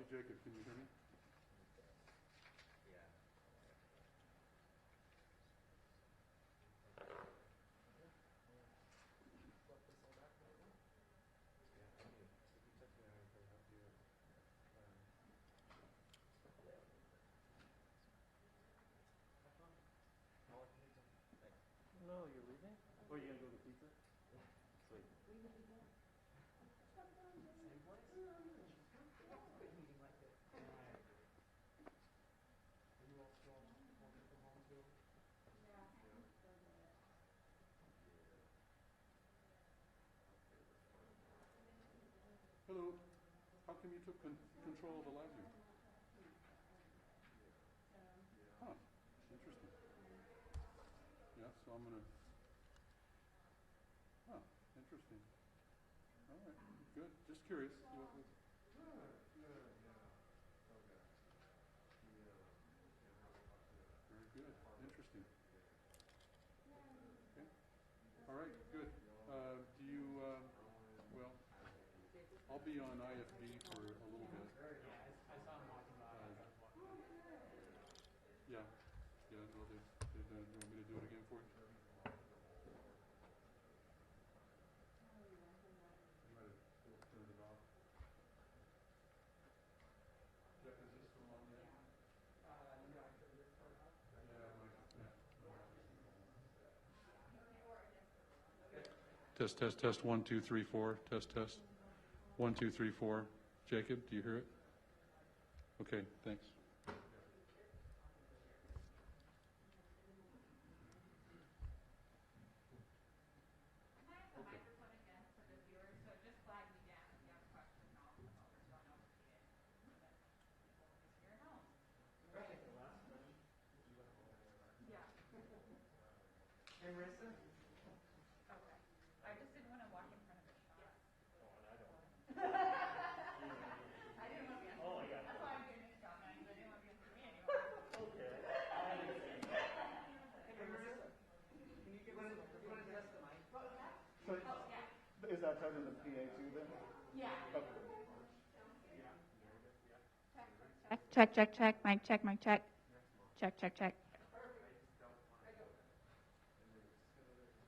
Jacob, can you hear me? No, you're leaving? Or are you going to go to pizza? Sweet. Same place? Quick meeting like this. Are you all still working from home too? Hello. How come you took control of the library? Huh. Interesting. Yeah, so I'm going to... Huh. Interesting. All right. Good. Just curious. Very good. Interesting. Okay. All right. Good. Do you... well, I'll be on IFB for a little bit. Yeah, I saw him walking by. Yeah. Yeah, no, they you want me to do it again for you? You might have turned it off. Jeff, is this still on yet? No, I turned this part off. Test, test, test, 1, 2, 3, 4. Test, test. 1, 2, 3, 4. Jacob, do you hear it? Okay, thanks. Hey, Marissa? Okay. I just didn't want to walk in front of a shot. Yes. Oh, and I don't. I didn't want to be on Oh, I got it. That's why I'm doing this job now, because I didn't want to be on TV anymore. Okay. I understand. Hey, Marissa? Can you give us you want to adjust the mic? So, is that tied to the PA too then? Yeah. Okay. Check, check, check. Mic check, mic check. Check, check, check.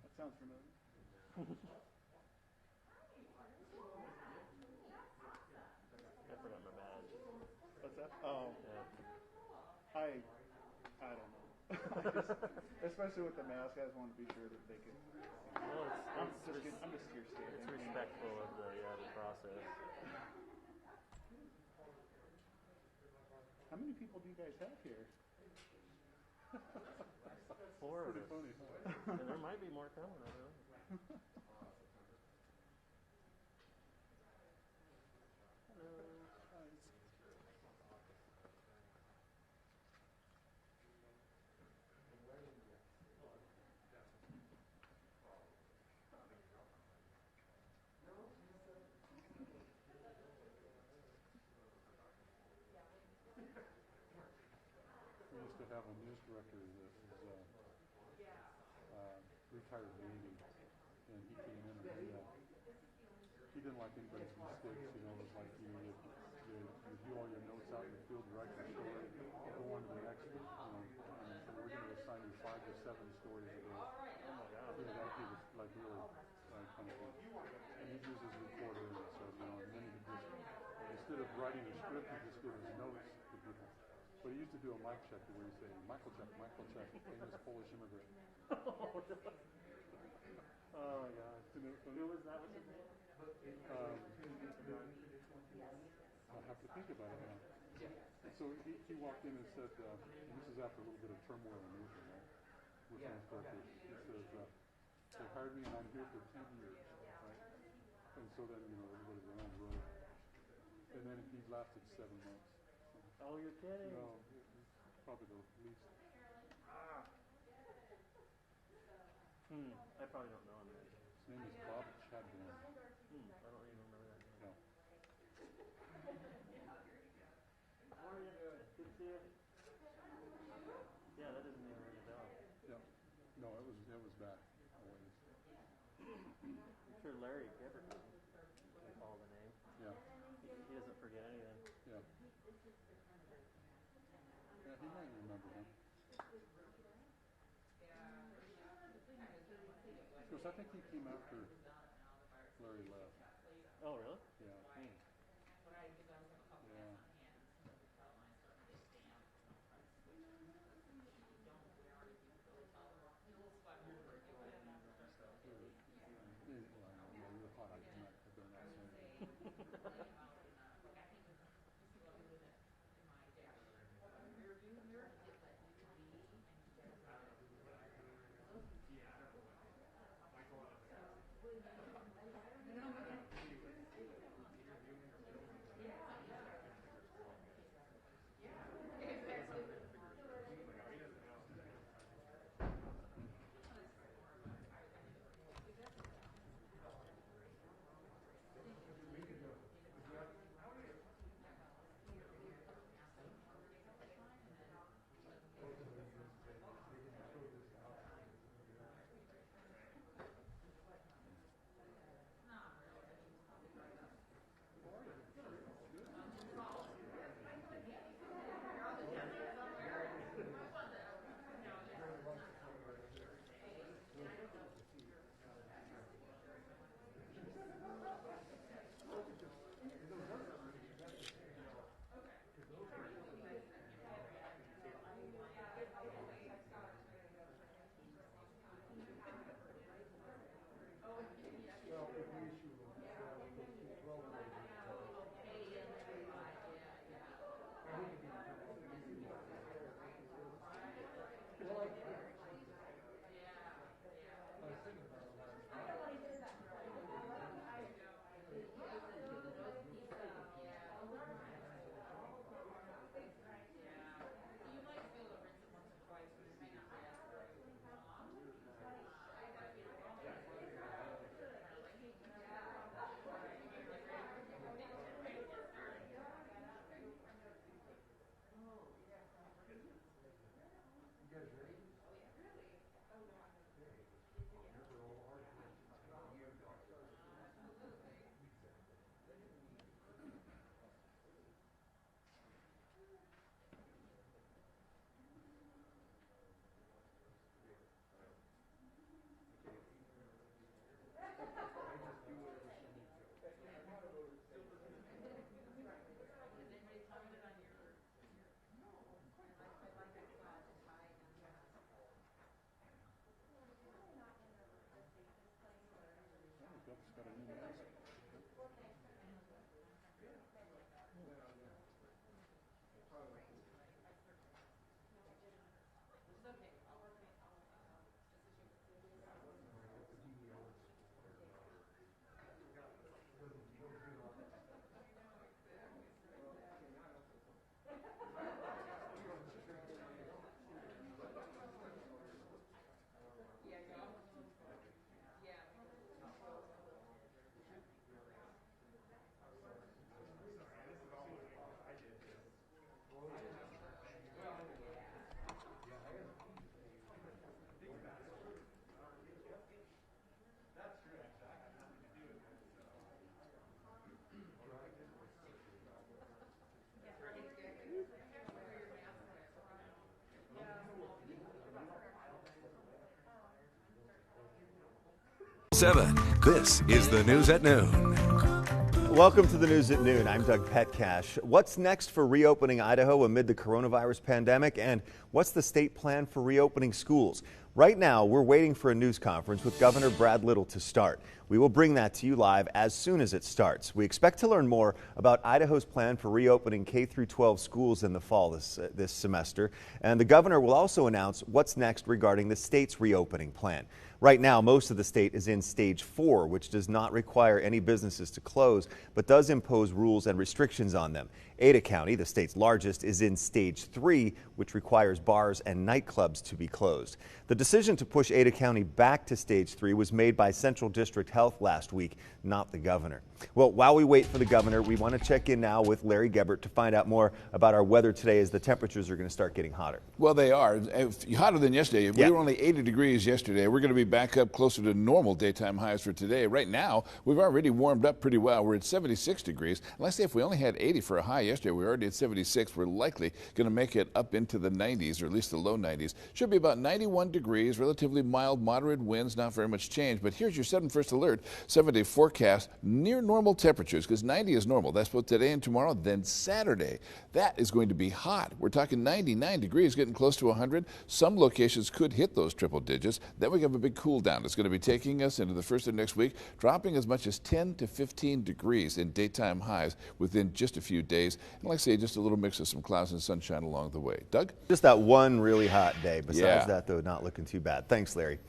That sounds familiar. I forgot my badge. What's that? Oh, Yeah. I don't know. I just, especially with the mask, I just want to be sure that they can. Well, I'm just here standing. it's respectful of the process. How many people do you guys have here? 4 of Pretty us. funny, huh? And there might be more coming, I don't know. Hello. We used to have a news director that was retired Navy, and he came in and he didn't like anybody's mistakes. You know, it was like you do all your notes out in the field, write your story, go on to the next one. And we're going to assign you 5 to 7 stories a day. Oh my God. You know, that he was like really kind of. And he'd use his recorder, and so and then he just instead of writing a script, he just gave his notes to people. But he used to do a mic check where he'd say, Michael check, famous Polish immigrant. Oh my gosh. Who was that? What's his name? I'll have to think about it now. So he walked in and said, and this is after a little bit of turmoil in Newton, right? With transporters. He says, they hired me and I'm here for 10 years, right? And so then, everybody's on the road. And then he lasted 7 months. So, Oh, you're kidding. no, it's probably the least. I probably don't know him then. His name is Bob Chadbourne. I don't even remember that name. No. How are you? Good to see you. Yeah, that doesn't even ring a bell. Yeah. No, it was back always. I'm sure Larry Everton can call the name. Yeah. He doesn't forget anything. Yeah. he might remember him. Because I think he came after Larry left. Oh, really? Yeah. Hmm. Yeah. Yeah, you're hot. I better not say it. Gov's got a new mask. This is the News at Noon. Welcome to the News at Noon. I'm Doug Petcash. What's next for reopening Idaho amid the coronavirus pandemic, and what's the state plan for reopening schools? Right now, we're waiting for a news conference with Governor Brad Little to start. We will bring that to you live as soon as it starts. We expect to learn more about Idaho's plan for reopening K-12 schools in the fall this semester, and the governor will also announce what's next regarding the state's reopening plan. Right now, most of the state is in stage 4, which does not require any businesses to close, but does impose rules and restrictions on them. Ada County, the state's largest, is in stage 3, which requires bars and nightclubs to be closed. The decision to push Ada County back to stage 3 was made by Central District Health last week, not the governor. Well, while we wait for the governor, we want to check in now with Larry Gebert to find out more about our weather today as the temperatures are going to start getting hotter. Well, they are. Hotter than yesterday. Yeah. We were only 80 degrees yesterday. We're going to be back up closer to normal daytime highs for today. Right now, we've already warmed up pretty well. We're at 76 degrees. And let's say if we only had 80 for a high yesterday, we're already at 76. We're likely going to make it up into the 90s, or at least the low 90s. Should be about 91 degrees, relatively mild, moderate winds, not very much change. But here's your 7-first alert, 7-day forecast, near normal temperatures, because 90 is normal. That's both today and tomorrow. Then Saturday, that is going to be hot. We're talking 99 degrees, getting close to 100. Some locations could hit those triple digits. Then we have a big cool down. It's going to be taking us into the first of next week, dropping as much as 10 to 15 degrees in daytime highs within just a few days. And like I say, just a little mix of some clouds and sunshine along the way. Doug? Just that one really hot day. Besides that, though, not looking too bad. Thanks, Larry.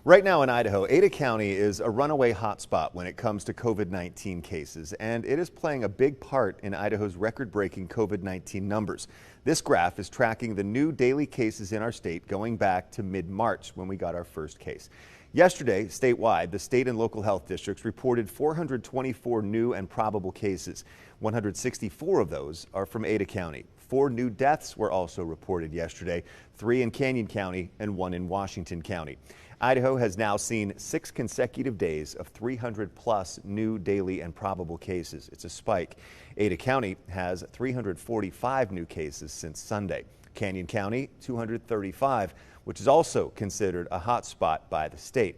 Right now in Idaho, Ada County is a runaway hotspot when it comes to COVID-19 cases, and it is playing a big part in Idaho's record-breaking COVID-19 numbers. This graph is tracking the new daily cases in our state going back to mid-March when we got our first case. Yesterday, statewide, the state and local health districts reported 424 new and probable cases. 164 of those are from Ada County. 4 new deaths were also reported yesterday, 3 in Canyon County and 1 in Washington County. Idaho has now seen 6 consecutive days of 300-plus new daily and probable cases. It's a spike. Ada County has 345 new cases since Sunday. Canyon County, 235, which is also considered a hot spot by the state.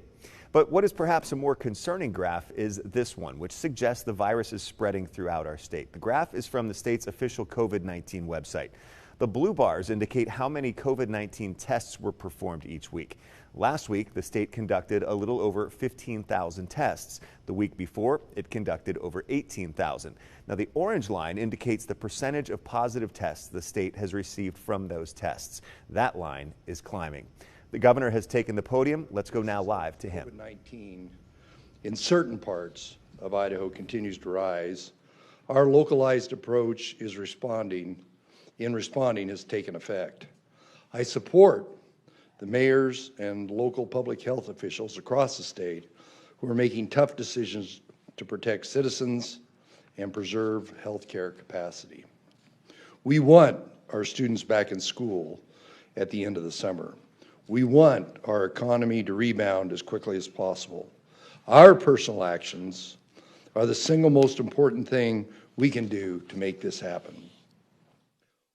But what is perhaps a more concerning graph is this one, which suggests the virus is spreading throughout our state. The graph is from the state's official COVID-19 website. The blue bars indicate how many COVID-19 tests were performed each week. Last week, the state conducted a little over 15,000 tests. The week before, it conducted over 18,000. Now, the orange line indicates the percentage of positive tests the state has received from those tests. That line is climbing. The governor has taken the podium. Let's go now live to him. COVID-19 in certain parts of Idaho continues to rise. Our localized approach is responding has taken effect. I support the mayors and local public health officials across the state who are making tough decisions to protect citizens and preserve healthcare capacity. We want our students back in school at the end of the summer. We want our economy to rebound as quickly as possible. Our personal actions are the single most important thing we can do to make this happen.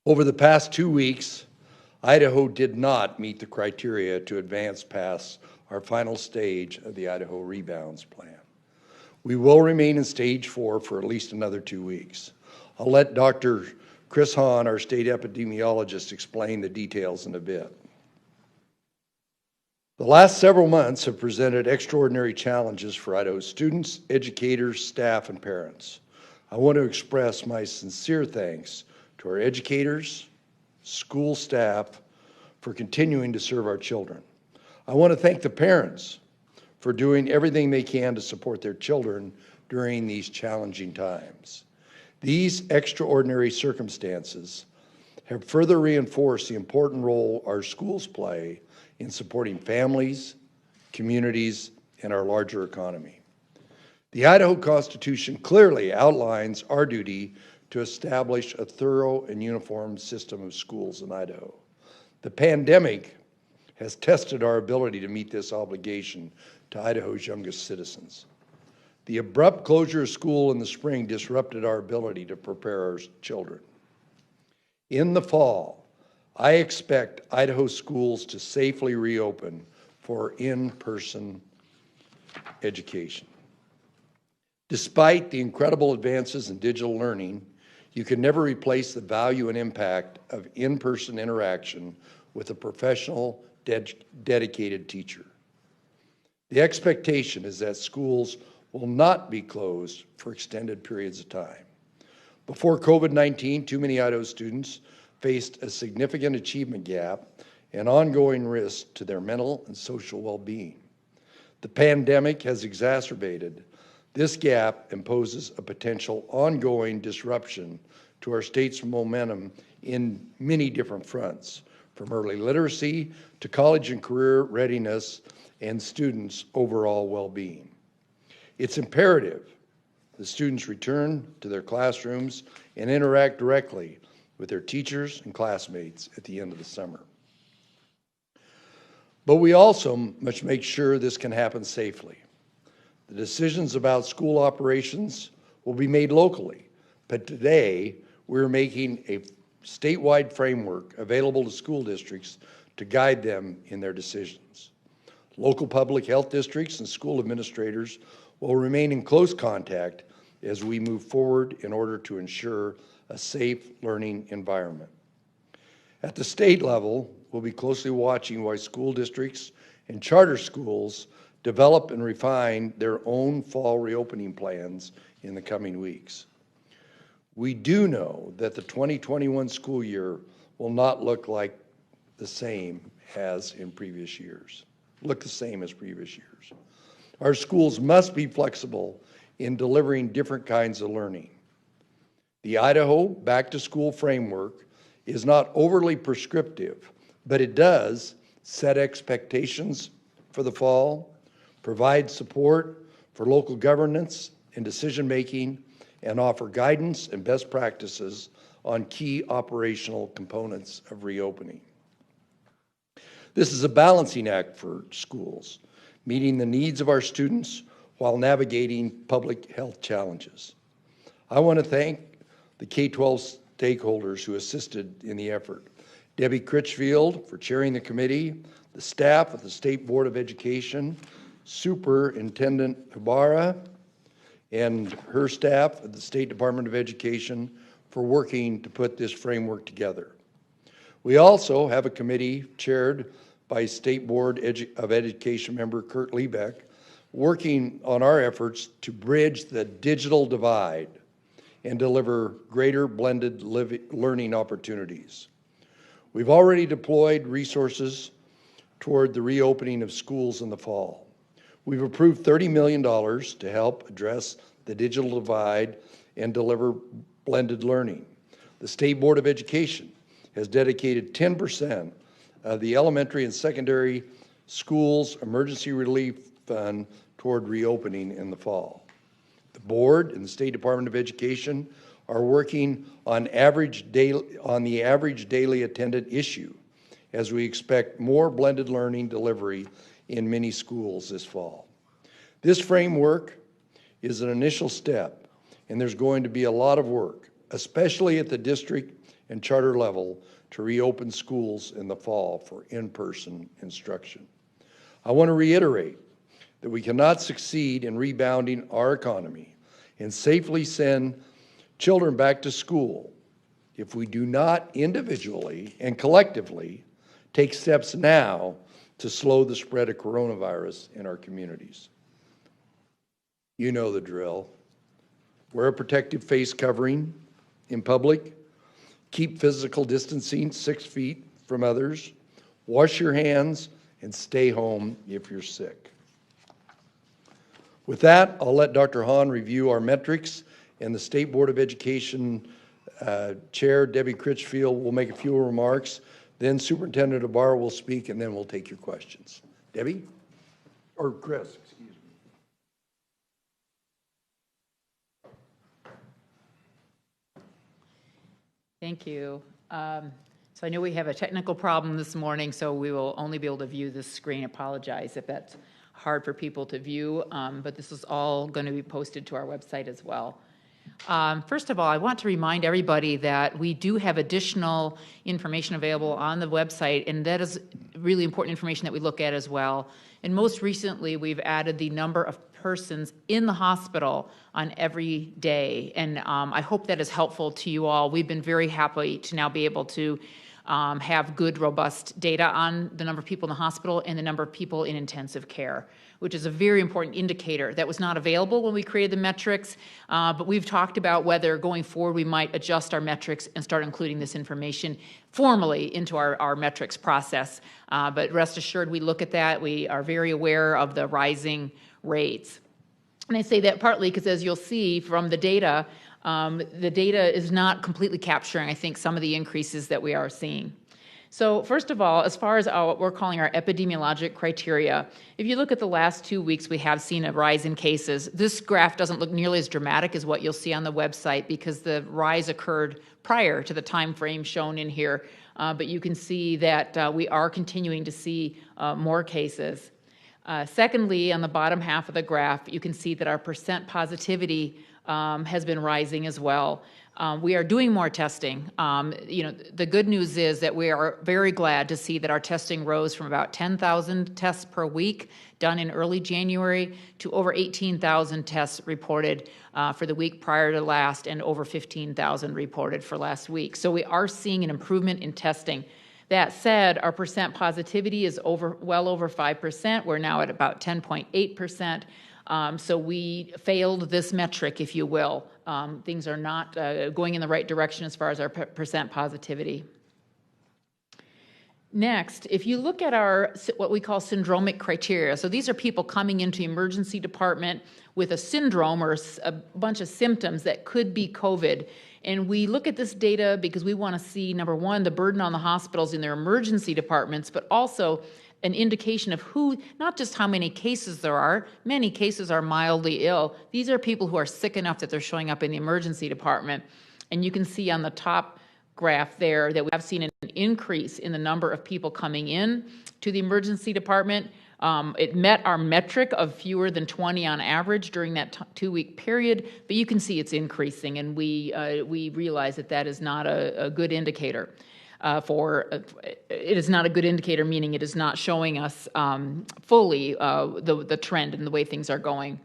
Over the past 2 weeks, Idaho did not meet the criteria to advance past our final stage of the Idaho Rebounds Plan. We will remain in stage 4 for at least another 2 weeks. I'll let Dr. Chris Hahn, our state epidemiologist, explain the details in a bit. The last several months have presented extraordinary challenges for Idaho students, educators, staff, and parents. I want to express my sincere thanks to our educators, school staff for continuing to serve our children. I want to thank the parents for doing everything they can to support their children during these challenging times. These extraordinary circumstances have further reinforced the important role our schools play in supporting families, communities, and our larger economy. The Idaho Constitution clearly outlines our duty to establish a thorough and uniform system of schools in Idaho. The pandemic has tested our ability to meet this obligation to Idaho's youngest citizens. The abrupt closure of school in the spring disrupted our ability to prepare our children. In the fall, I expect Idaho schools to safely reopen for in-person education. Despite the incredible advances in digital learning, you can never replace the value and impact of in-person interaction with a professional, dedicated teacher. The expectation is that schools will not be closed for extended periods of time. Before COVID-19, too many Idaho students faced a significant achievement gap and ongoing risk to their mental and social well-being. The pandemic has exacerbated this gap and poses a potential ongoing disruption to our state's momentum in many different fronts, from early literacy to college and career readiness and students' overall well-being. It's imperative that students return to their classrooms and interact directly with their teachers and classmates at the end of the summer. But we also must make sure this can happen safely. The decisions about school operations will be made locally, but today we're making a statewide framework available to school districts to guide them in their decisions. Local public health districts and school administrators will remain in close contact as we move forward in order to ensure a safe learning environment. At the state level, we'll be closely watching why school districts and charter schools develop and refine their own fall reopening plans in the coming weeks. We do know that the 2021 school year will not look like the same as in previous years. Our schools must be flexible in delivering different kinds of learning. The Idaho Back to School framework is not overly prescriptive, but it does set expectations for the fall, provide support for local governance and decision-making, and offer guidance and best practices on key operational components of reopening. This is a balancing act for schools, meeting the needs of our students while navigating public health challenges. I want to thank the K-12 stakeholders who assisted in the effort. Debbie Critchfield for chairing the committee, the staff of the State Board of Education, Superintendent Ibarra, and her staff at the State Department of Education for working to put this framework together. We also have a committee chaired by State Board of Education member Kurt Liebeck, working on our efforts to bridge the digital divide and deliver greater blended learning opportunities. We've already deployed resources toward the reopening of schools in the fall. We've approved $30 million to help address the digital divide and deliver blended learning. The State Board of Education has dedicated 10% of the elementary and secondary schools emergency relief fund toward reopening in the fall. The board and the State Department of Education are working on the average daily attended issue as we expect more blended learning delivery in many schools this fall. This framework is an initial step, and there's going to be a lot of work, especially at the district and charter level, to reopen schools in the fall for in-person instruction. I want to reiterate that we cannot succeed in rebounding our economy and safely send children back to school if we do not individually and collectively take steps now to slow the spread of coronavirus in our communities. You know the drill. Wear a protective face covering in public. Keep physical distancing 6 feet from others. Wash your hands and stay home if you're sick. With that, I'll let Dr. Hahn review our metrics, and the State Board of Education Chair, Debbie Critchfield, will make a few remarks. Then Superintendent Ibarra will speak, and then we'll take your questions. Debbie? Or Chris, excuse me. Thank you. So I know we have a technical problem this morning, so we will only be able to view this screen. Apologize if that's hard for people to view, but this is all going to be posted to our website as well. First of all, I want to remind everybody that we do have additional information available on the website, and that is really important information that we look at as well. And most recently, we've added the number of persons in the hospital on every day, and I hope that is helpful to you all. We've been very happy to now be able to have good, robust data on the number of people in the hospital and the number of people in intensive care, which is a very important indicator that was not available when we created the metrics, but we've talked about whether going forward we might adjust our metrics and start including this information formally into our metrics process. But rest assured, we look at that. We are very aware of the rising rates. And I say that partly because, as you'll see from the data is not completely capturing, I think, some of the increases that we are seeing. So first of all, as far as what we're calling our epidemiologic criteria, if you look at the last 2 weeks, we have seen a rise in cases. This graph doesn't look nearly as dramatic as what you'll see on the website because the rise occurred prior to the time frame shown in here. But you can see that we are continuing to see more cases. Secondly, on the bottom half of the graph, you can see that our percent positivity has been rising as well. We are doing more testing. The good news is that we are very glad to see that our testing rose from about 10,000 tests per week done in early January to over 18,000 tests reported for the week prior to last and over 15,000 reported for last week. So we are seeing an improvement in testing. That said, our percent positivity is well over 5%. We're now at about 10.8%. So we failed this metric, if you will. Things are not going in the right direction as far as our percent positivity. Next, if you look at our what we call syndromic criteria, so these are people coming into the emergency department with a syndrome or a bunch of symptoms that could be COVID. And we look at this data because we want to see, number one, the burden on the hospitals in their emergency departments, but also an indication of who, not just how many cases there are. Many cases are mildly ill. These are people who are sick enough that they're showing up in the emergency department. And you can see on the top graph there that we have seen an increase in the number of people coming in to the emergency department. It met our metric of fewer than 20 on average during that 2-week period, but you can see it's increasing, and we realize that that is not a good indicator. It is not a good indicator, meaning it is not showing us fully the trend and the way things are going,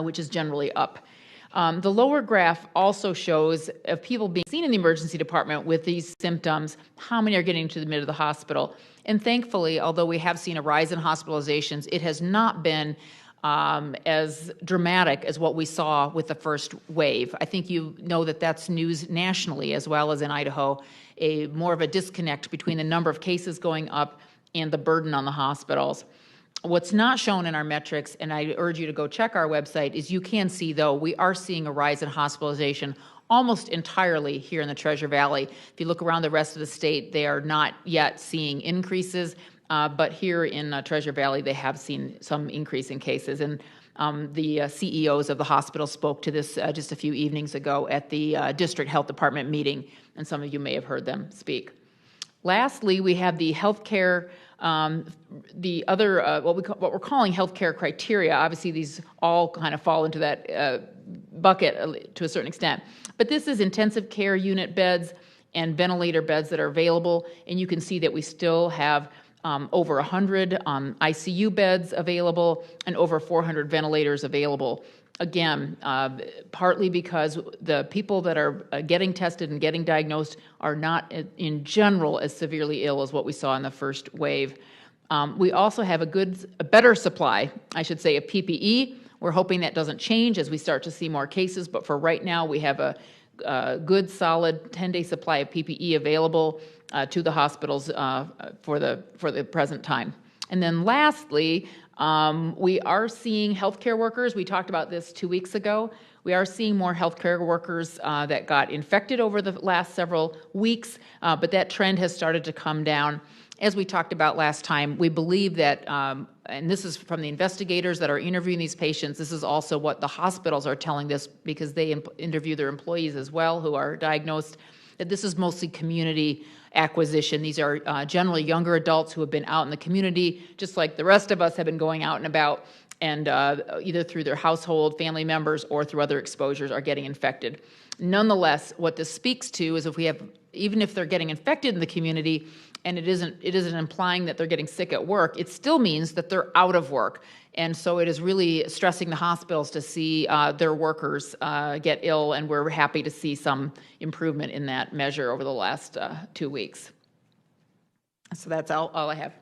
which is generally up. The lower graph also shows of people being seen in the emergency department with these symptoms, how many are getting to the mid of the hospital. And thankfully, although we have seen a rise in hospitalizations, it has not been as dramatic as what we saw with the first wave. I think you know that that's news nationally as well as in Idaho, more of a disconnect between the number of cases going up and the burden on the hospitals. What's not shown in our metrics, and I urge you to go check our website, is you can see, though, we are seeing a rise in hospitalization almost entirely here in the Treasure Valley. If you look around the rest of the state, they are not yet seeing increases, but here in Treasure Valley, they have seen some increase in cases. And the CEOs of the hospital spoke to this just a few evenings ago at the district health department meeting, and some of you may have heard them speak. Lastly, we have the healthcare, the other, what we're calling healthcare criteria. Obviously, these all kind of fall into that bucket to a certain extent. But this is intensive care unit beds and ventilator beds that are available, and you can see that we still have over 100 ICU beds available and over 400 ventilators available. Again, partly because the people that are getting tested and getting diagnosed are not, in general, as severely ill as what we saw in the first wave. We also have a better supply, I should say, of PPE. We're hoping that doesn't change as we start to see more cases, but for right now, we have a good, solid 10-day supply of PPE available to the hospitals for the present time. And then lastly, we are seeing healthcare workers. We talked about this 2 weeks ago. We are seeing more healthcare workers that got infected over the last several weeks, but that trend has started to come down. As we talked about last time, we believe that, and this is from the investigators that are interviewing these patients, this is also what the hospitals are telling us because they interview their employees as well who are diagnosed, that this is mostly community acquisition. These are generally younger adults who have been out in the community, just like the rest of us have been going out and about, and either through their household, family members, or through other exposures are getting infected. Nonetheless, what this speaks to is even if they're getting infected in the community, and it isn't implying that they're getting sick at work, it still means that they're out of work. And so it is really stressing the hospitals to see their workers get ill, and we're happy to see some improvement in that measure over the last 2 weeks. So that's all I have.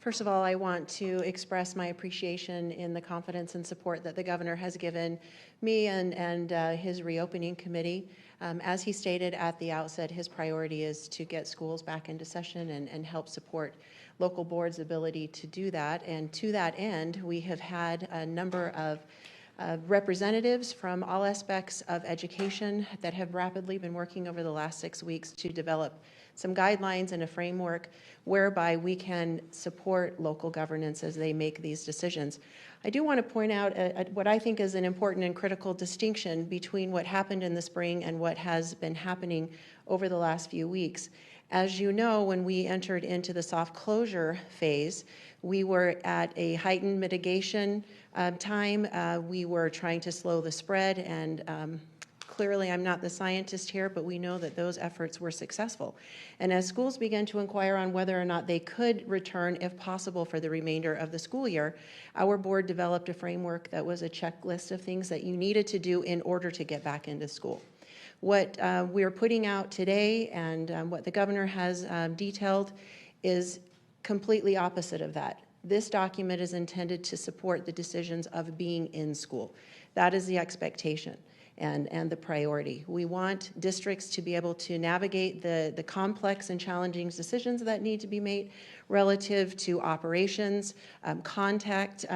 First of all, I want to express my appreciation in the confidence and support that the governor has given me and his reopening committee. As he stated at the outset, his priority is to get schools back into session and help support local boards' ability to do that. And to that end, we have had a number of representatives from all aspects of education that have rapidly been working over the last 6 weeks to develop some guidelines and a framework whereby we can support local governance as they make these decisions. I do want to point out what I think is an important and critical distinction between what happened in the spring and what has been happening over the last few weeks. As you know, when we entered into the soft closure phase, we were at a heightened mitigation time. We were trying to slow the spread, and clearly I'm not the scientist here, but we know that those efforts were successful. And as schools began to inquire on whether or not they could return, if possible, for the remainder of the school year, our board developed a framework that was a checklist of things that you needed to do in order to get back into school. What we're putting out today and what the governor has detailed is completely opposite of that. This document is intended to support the decisions of being in school. That is the expectation and the priority. We want districts to be able to navigate the complex and challenging decisions that need to be made relative to operations, contracts,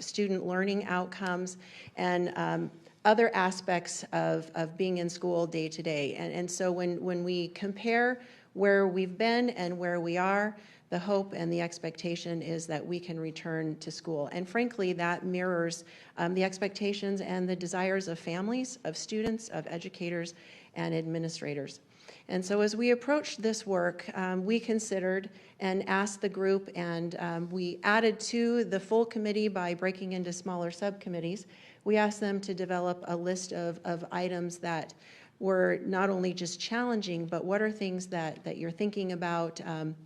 student learning outcomes, and other aspects of being in school day to day. And so when we compare where we've been and where we are, the hope and the expectation is that we can return to school. And frankly, that mirrors the expectations and the desires of families, of students, of educators, and administrators. And so as we approached this work, we considered and asked the group, and we added to the full committee by breaking into smaller subcommittees. We asked them to develop a list of items that were not only just challenging, but what are things that you're thinking about,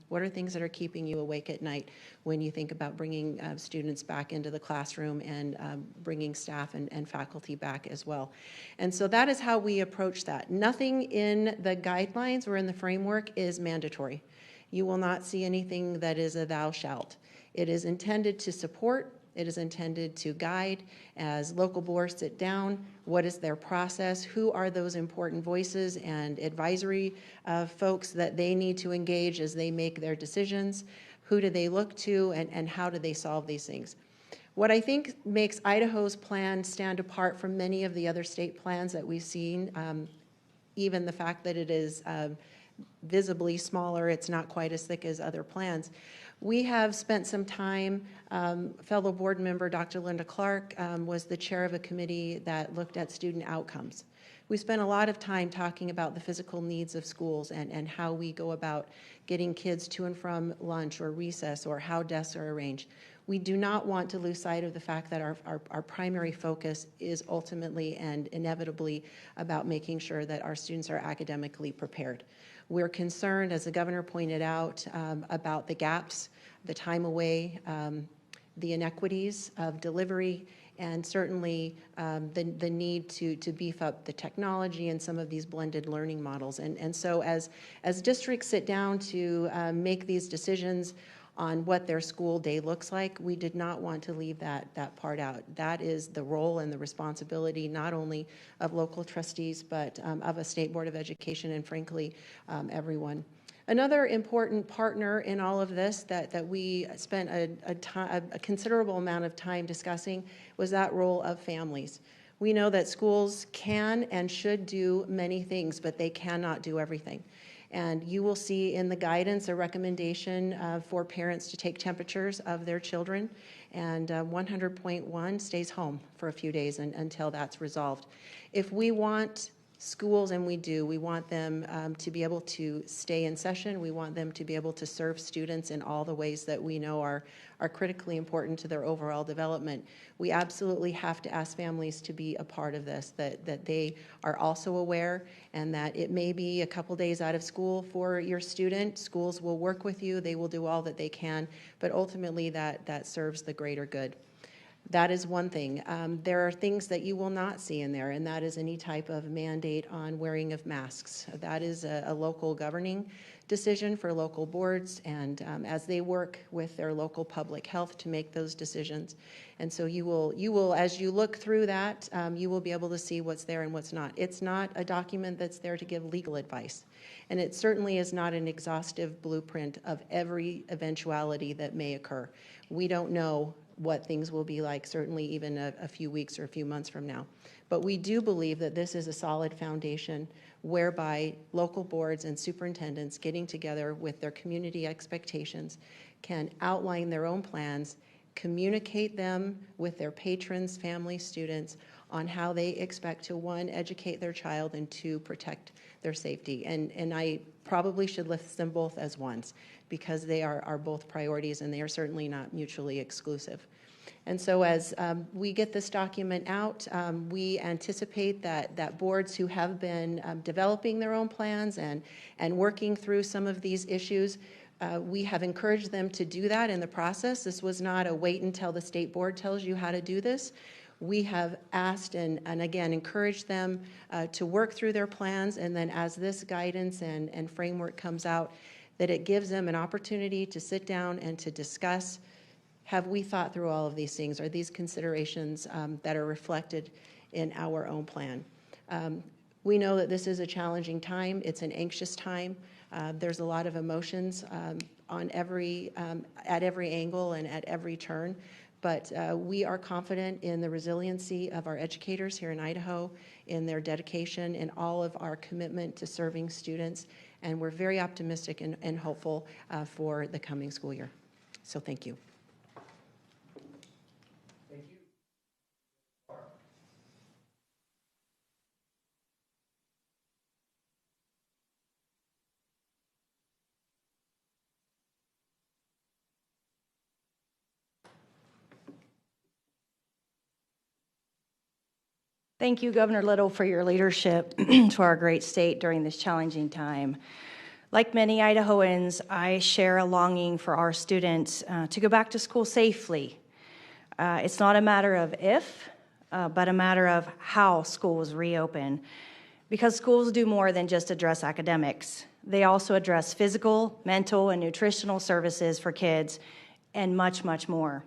what are things that are keeping you awake at night when you think about bringing students back into the classroom and bringing staff and faculty back as well. And so that is how we approach that. Nothing in the guidelines or in the framework is mandatory. You will not see anything that is a thou shalt. It is intended to support. It is intended to guide as local boards sit down. What is their process? Who are those important voices and advisory folks that they need to engage as they make their decisions? Who do they look to, and how do they solve these things? What I think makes Idaho's plan stand apart from many of the other state plans that we've seen, even the fact that it is visibly smaller, it's not quite as thick as other plans. We have spent some time, fellow board member Dr. Linda Clark was the chair of a committee that looked at student outcomes. We spent a lot of time talking about the physical needs of schools and how we go about getting kids to and from lunch or recess or how desks are arranged. We do not want to lose sight of the fact that our primary focus is ultimately and inevitably about making sure that our students are academically prepared. We're concerned, as the governor pointed out, about the gaps, the time away, the inequities of delivery, and certainly the need to beef up the technology and some of these blended learning models. And so as districts sit down to make these decisions on what their school day looks like, we did not want to leave that part out. That is the role and the responsibility not only of local trustees, but of a state board of education and frankly, everyone. Another important partner in all of this that we spent a considerable amount of time discussing was that role of families. We know that schools can and should do many things, but they cannot do everything. And you will see in the guidance a recommendation for parents to take temperatures of their children, and 100.1 stays home for a few days until that's resolved. If we want schools, and we do, we want them to be able to stay in session. We want them to be able to serve students in all the ways that we know are critically important to their overall development. We absolutely have to ask families to be a part of this, that they are also aware, and that it may be a couple days out of school for your student. Schools will work with you. They will do all that they can, but ultimately that serves the greater good. That is one thing. There are things that you will not see in there, and that is any type of mandate on wearing of masks. That is a local governing decision for local boards, and as they work with their local public health to make those decisions. And so you will, as you look through that, you will be able to see what's there and what's not. It's not a document that's there to give legal advice, and it certainly is not an exhaustive blueprint of every eventuality that may occur. We don't know what things will be like, certainly even a few weeks or a few months from now. But we do believe that this is a solid foundation whereby local boards and superintendents getting together with their community expectations can outline their own plans, communicate them with their patrons, families, students on how they expect to, one, educate their child, and two, protect their safety. And I probably should list them both as ones, because they are both priorities, and they are certainly not mutually exclusive. And so as we get this document out, we anticipate that boards who have been developing their own plans and working through some of these issues, we have encouraged them to do that in the process. This was not a wait until the state board tells you how to do this. We have asked and again encouraged them to work through their plans, and then as this guidance and framework comes out, that it gives them an opportunity to sit down and to discuss, have we thought through all of these things? Are these considerations that are reflected in our own plan? We know that this is a challenging time. It's an anxious time. There's a lot of emotions at every angle and at every turn. But we are confident in the resiliency of our educators here in Idaho, in their dedication, and all of our commitment to serving students. And we're very optimistic and hopeful for the coming school year. So thank you. Thank you, Governor Little, for your leadership to our great state during this challenging time. Like many Idahoans, I share a longing for our students to go back to school safely. It's not a matter of if, but a matter of how schools reopen, because schools do more than just address academics. They also address physical, mental, and nutritional services for kids, and much, much more.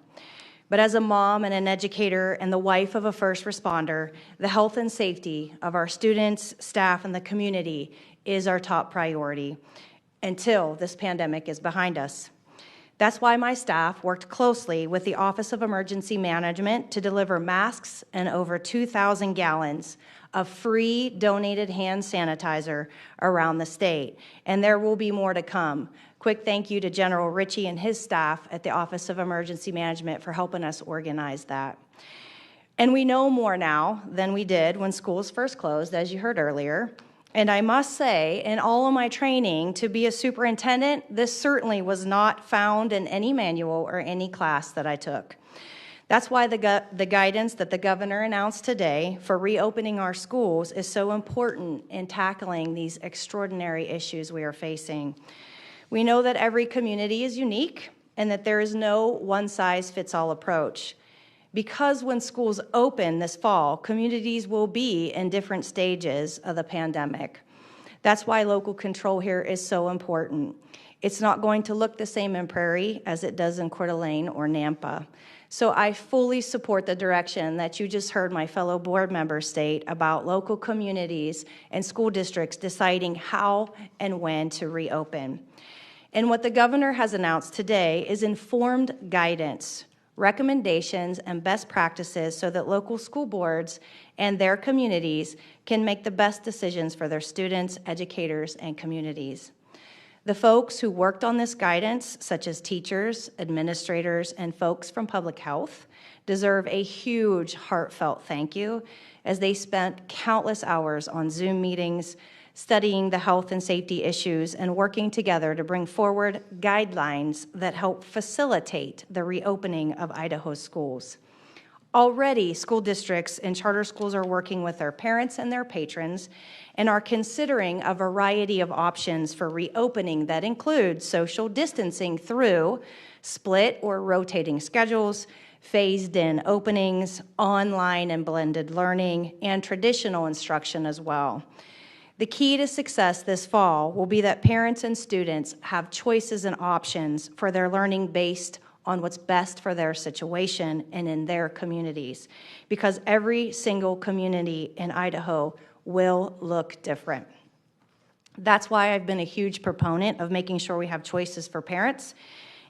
But as a mom and an educator and the wife of a first responder, the health and safety of our students, staff, and the community is our top priority until this pandemic is behind us. That's why my staff worked closely with the Office of Emergency Management to deliver masks and over 2,000 gallons of free donated hand sanitizer around the state. And there will be more to come. Quick thank you to General Ritchie and his staff at the Office of Emergency Management for helping us organize that. And we know more now than we did when schools first closed, as you heard earlier. And I must say, in all of my training to be a superintendent, this certainly was not found in any manual or any class that I took. That's why the guidance that the governor announced today for reopening our schools is so important in tackling these extraordinary issues we are facing. We know that every community is unique and that there is no one-size-fits-all approach. Because when schools open this fall, communities will be in different stages of the pandemic. That's why local control here is so important. It's not going to look the same in Prairie as it does in Coeur d'Alene or Nampa. So I fully support the direction that you just heard my fellow board members state about local communities and school districts deciding how and when to reopen. And what the governor has announced today is informed guidance, recommendations, and best practices so that local school boards and their communities can make the best decisions for their students, educators, and communities. The folks who worked on this guidance, such as teachers, administrators, and folks from public health, deserve a huge heartfelt thank you as they spent countless hours on Zoom meetings, studying the health and safety issues, and working together to bring forward guidelines that help facilitate the reopening of Idaho's schools. Already, school districts and charter schools are working with their parents and their patrons and are considering a variety of options for reopening that include social distancing through split or rotating schedules, phased in openings, online and blended learning, and traditional instruction as well. The key to success this fall will be that parents and students have choices and options for their learning based on what's best for their situation and in their communities, because every single community in Idaho will look different. That's why I've been a huge proponent of making sure we have choices for parents,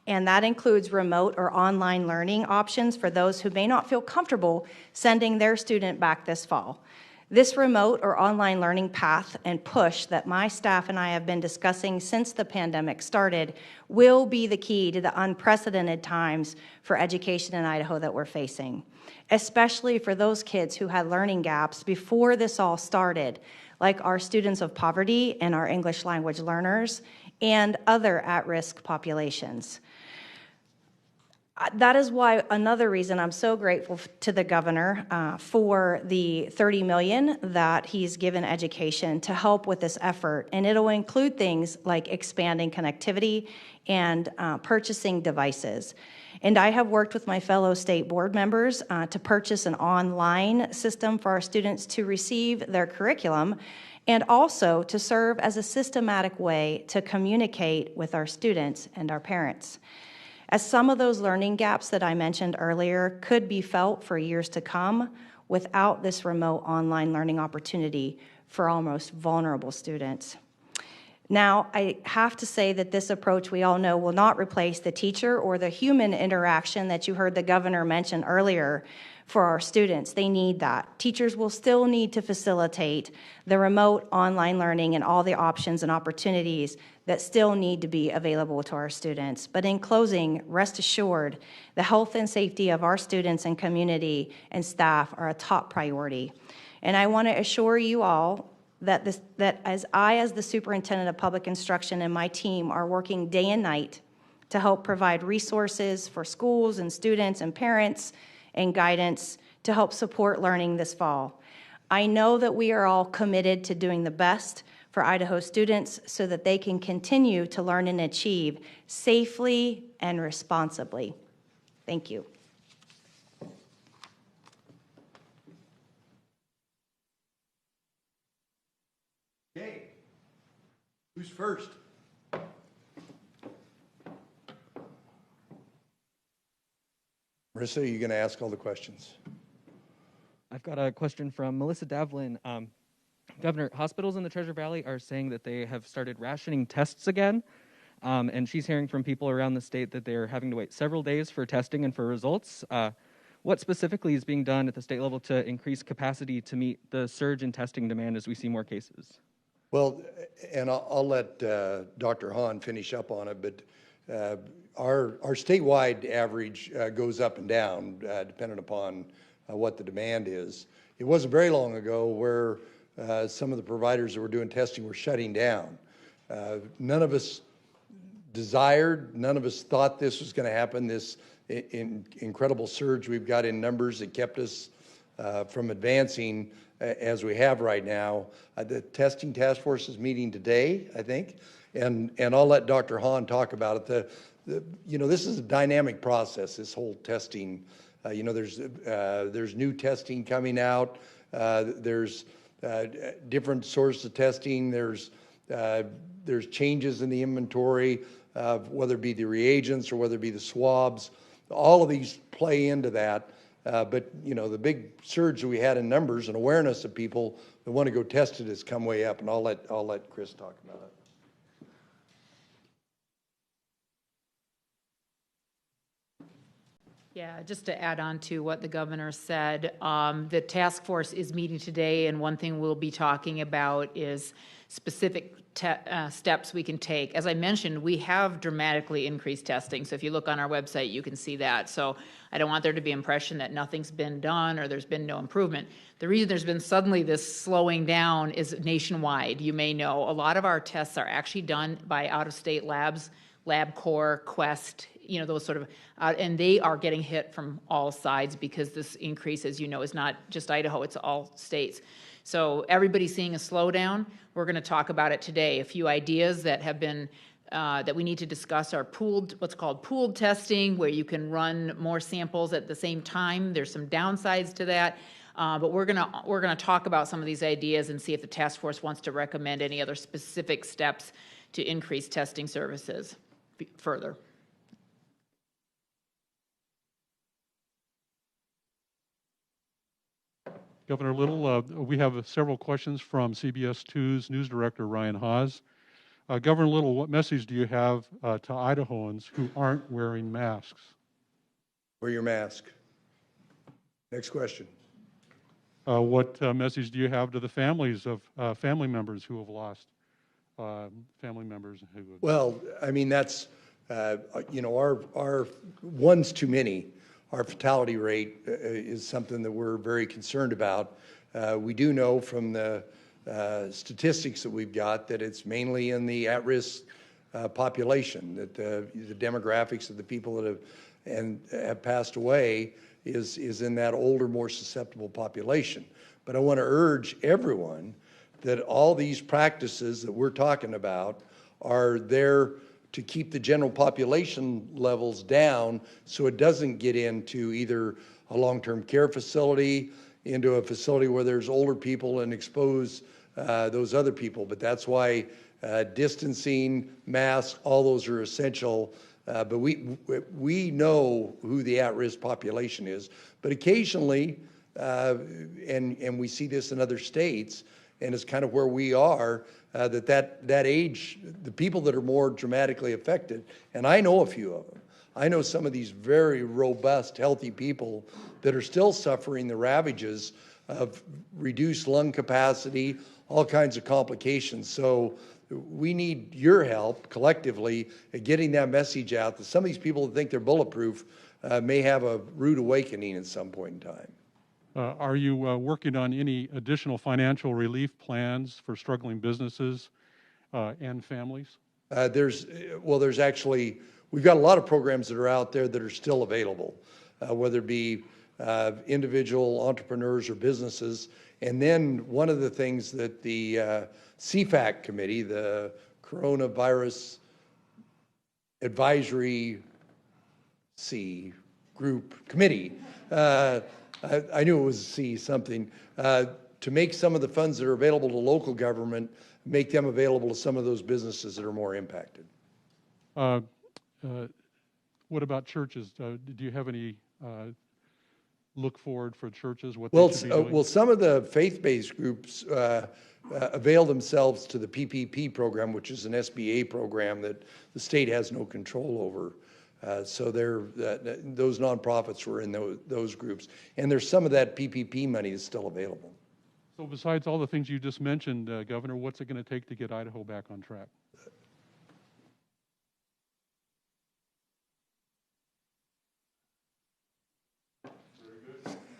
and that includes remote or online learning options for those who may not feel comfortable sending their student back this fall. This remote or online learning path and push that my staff and I have been discussing since the pandemic started will be the key to the unprecedented times for education in Idaho that we're facing, especially for those kids who had learning gaps before this all started, like our students of poverty and our English language learners and other at-risk populations. That is why another reason I'm so grateful to the governor for the $30 million that he's given education to help with this effort. And it'll include things like expanding connectivity and purchasing devices. And I have worked with my fellow state board members to purchase an online system for our students to receive their curriculum and also to serve as a systematic way to communicate with our students and our parents, as some of those learning gaps that I mentioned earlier could be felt for years to come without this remote online learning opportunity for our most vulnerable students. Now, I have to say that this approach, we all know, will not replace the teacher or the human interaction that you heard the governor mention earlier for our students. They need that. Teachers will still need to facilitate the remote online learning and all the options and opportunities that still need to be available to our students. But in closing, rest assured, the health and safety of our students and community and staff are a top priority. And I want to assure you all that as the Superintendent of Public Instruction and my team are working day and night to help provide resources for schools and students and parents and guidance to help support learning this fall. I know that we are all committed to doing the best for Idaho students so that they can continue to learn and achieve safely and responsibly. Thank you. Okay, who's first? Marissa, are you going to ask all the questions? I've got a question from Melissa Davlin. Governor, hospitals in the Treasure Valley are saying that they have started rationing tests again, and she's hearing from people around the state that they're having to wait several days for testing and for results. What specifically is being done at the state level to increase capacity to meet the surge in testing demand as we see more cases? Well, and I'll let Dr. Hahn finish up on it, but our statewide average goes up and down depending upon what the demand is. It wasn't very long ago where some of the providers that were doing testing were shutting down. None of us desired, none of us thought this was going to happen, this incredible surge we've got in numbers that kept us from advancing as we have right now. The testing task force is meeting today, I think, and I'll let Dr. Hahn talk about it. This is a dynamic process, this whole testing. There's new testing coming out. There's different sources of testing. There's changes in the inventory, whether it be the reagents or whether it be the swabs. All of these play into that. But the big surge that we had in numbers and awareness of people that want to go test it has come way up. And I'll let Chris talk about it. Yeah, just to add on to what the governor said, the task force is meeting today, and one thing we'll be talking about is specific steps we can take. As I mentioned, we have dramatically increased testing. So if you look on our website, you can see that. So I don't want there to be impression that nothing's been done or there's been no improvement. The reason there's been suddenly this slowing down is nationwide. You may know a lot of our tests are actually done by out-of-state labs, LabCorp, Quest, those sort of, and they are getting hit from all sides because this increase, as you know, is not just Idaho, it's all states. So everybody's seeing a slowdown. We're going to talk about it today. A few ideas that have been that we need to discuss are what's called pooled testing, where you can run more samples at the same time. There's some downsides to that. But we're gonna talk about some of these ideas and see if the task force wants to recommend any other specific steps to increase testing services further. Governor Little, we have several questions from CBS 2's news director, Ryan Haas. Governor Little, what message do you have to Idahoans who aren't wearing masks? Wear your mask. Next question. What message do you have to the families of family members who have lost family members? Well, I mean, that's, our one's too many. Our fatality rate is something that we're very concerned about. We do know from the statistics that we've got that it's mainly in the at-risk population, that the demographics of the people that have passed away is in that older, more susceptible population. But I want to urge everyone that all these practices that we're talking about are there to keep the general population levels down so it doesn't get into either a long-term care facility, into a facility where there's older people and expose those other people. But that's why distancing, masks, all those are essential. But we know who the at-risk population is. But occasionally, and we see this in other states, and it's kind of where we are, that age, the people that are more dramatically affected, and I know a few of them. I know some of these very robust, healthy people that are still suffering the ravages of reduced lung capacity, all kinds of complications. So we need your help collectively at getting that message out that some of these people that think they're bulletproof may have a rude awakening at some point in time. Are you working on any additional financial relief plans for struggling businesses and families? There's actually, we've got a lot of programs that are out there that are still available, whether it be individual entrepreneurs or businesses. And then one of the things that the CFAC committee, the Coronavirus Advisory Group Committee, I knew it was C something, to make some of the funds that are available to local government, make them available to some of those businesses that are more impacted. What about churches? Do you have any look forward for churches? What they should be doing? Well, some of the faith-based groups avail themselves to the PPP program, which is an SBA program that the state has no control over. So those nonprofits were in those groups. And there's some of that PPP money is still available. So besides all the things you just mentioned, Governor, what's it going to take to get Idaho back on track?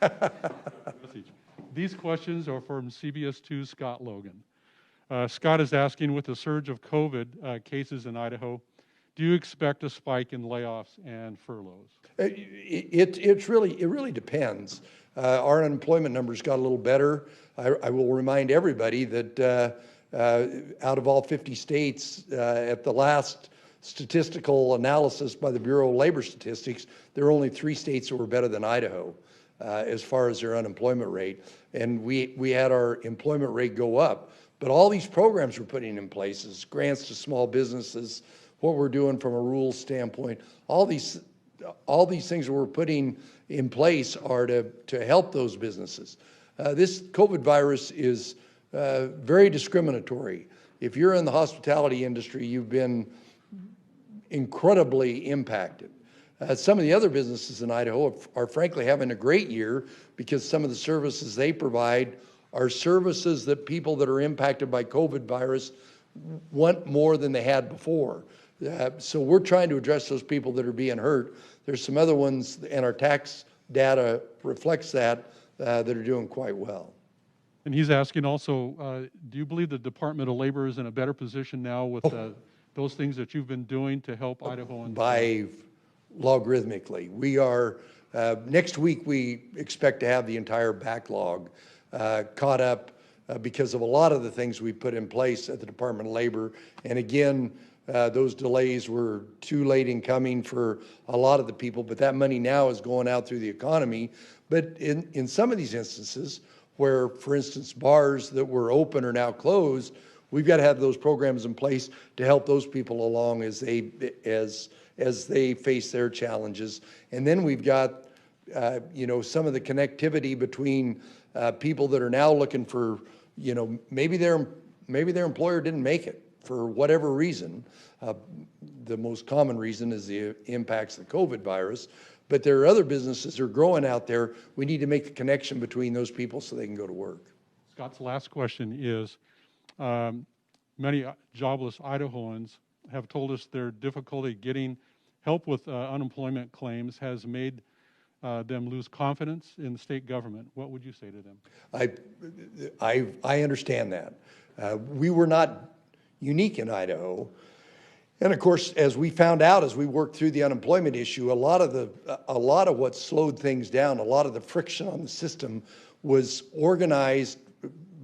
Very good. These questions are from CBS 2's Scott Logan. Scott is asking, with the surge of COVID cases in Idaho, do you expect a spike in layoffs and furloughs? It really depends. Our unemployment numbers got a little better. I will remind everybody that out of all 50 states, at the last statistical analysis by the Bureau of Labor Statistics, there are only 3 states that were better than Idaho as far as their unemployment rate. And we had our employment rate go up. But all these programs we're putting in place, is grants to small businesses, what we're doing from a rural standpoint, all these things that we're putting in place are to help those businesses. This COVID virus is very discriminatory. If you're in the hospitality industry, you've been incredibly impacted. Some of the other businesses in Idaho are frankly having a great year because some of the services they provide are services that people that are impacted by COVID virus want more than they had before. So we're trying to address those people that are being hurt. There's some other ones, and our tax data reflects that are doing quite well. And he's asking also, do you believe the Department of Labor is in a better position now with those things that you've been doing to help Idahoans? By logarithmically. We are, next week we expect to have the entire backlog caught up because of a lot of the things we put in place at the Department of Labor. And again, those delays were too late in coming for a lot of the people, but that money now is going out through the economy. But in some of these instances where, for instance, bars that were open are now closed, we've got to have those programs in place to help those people along as they face their challenges. And then we've got some of the connectivity between people that are now looking for, maybe their employer didn't make it for whatever reason. The most common reason is the impacts of the COVID virus. But there are other businesses that are growing out there. We need to make the connection between those people so they can go to work. Scott's last question is, many jobless Idahoans have told us their difficulty getting help with unemployment claims has made them lose confidence in the state government. What would you say to them? I understand that. We were not unique in Idaho. And of course, as we found out as we worked through the unemployment issue, a lot of what slowed things down, a lot of the friction on the system was organized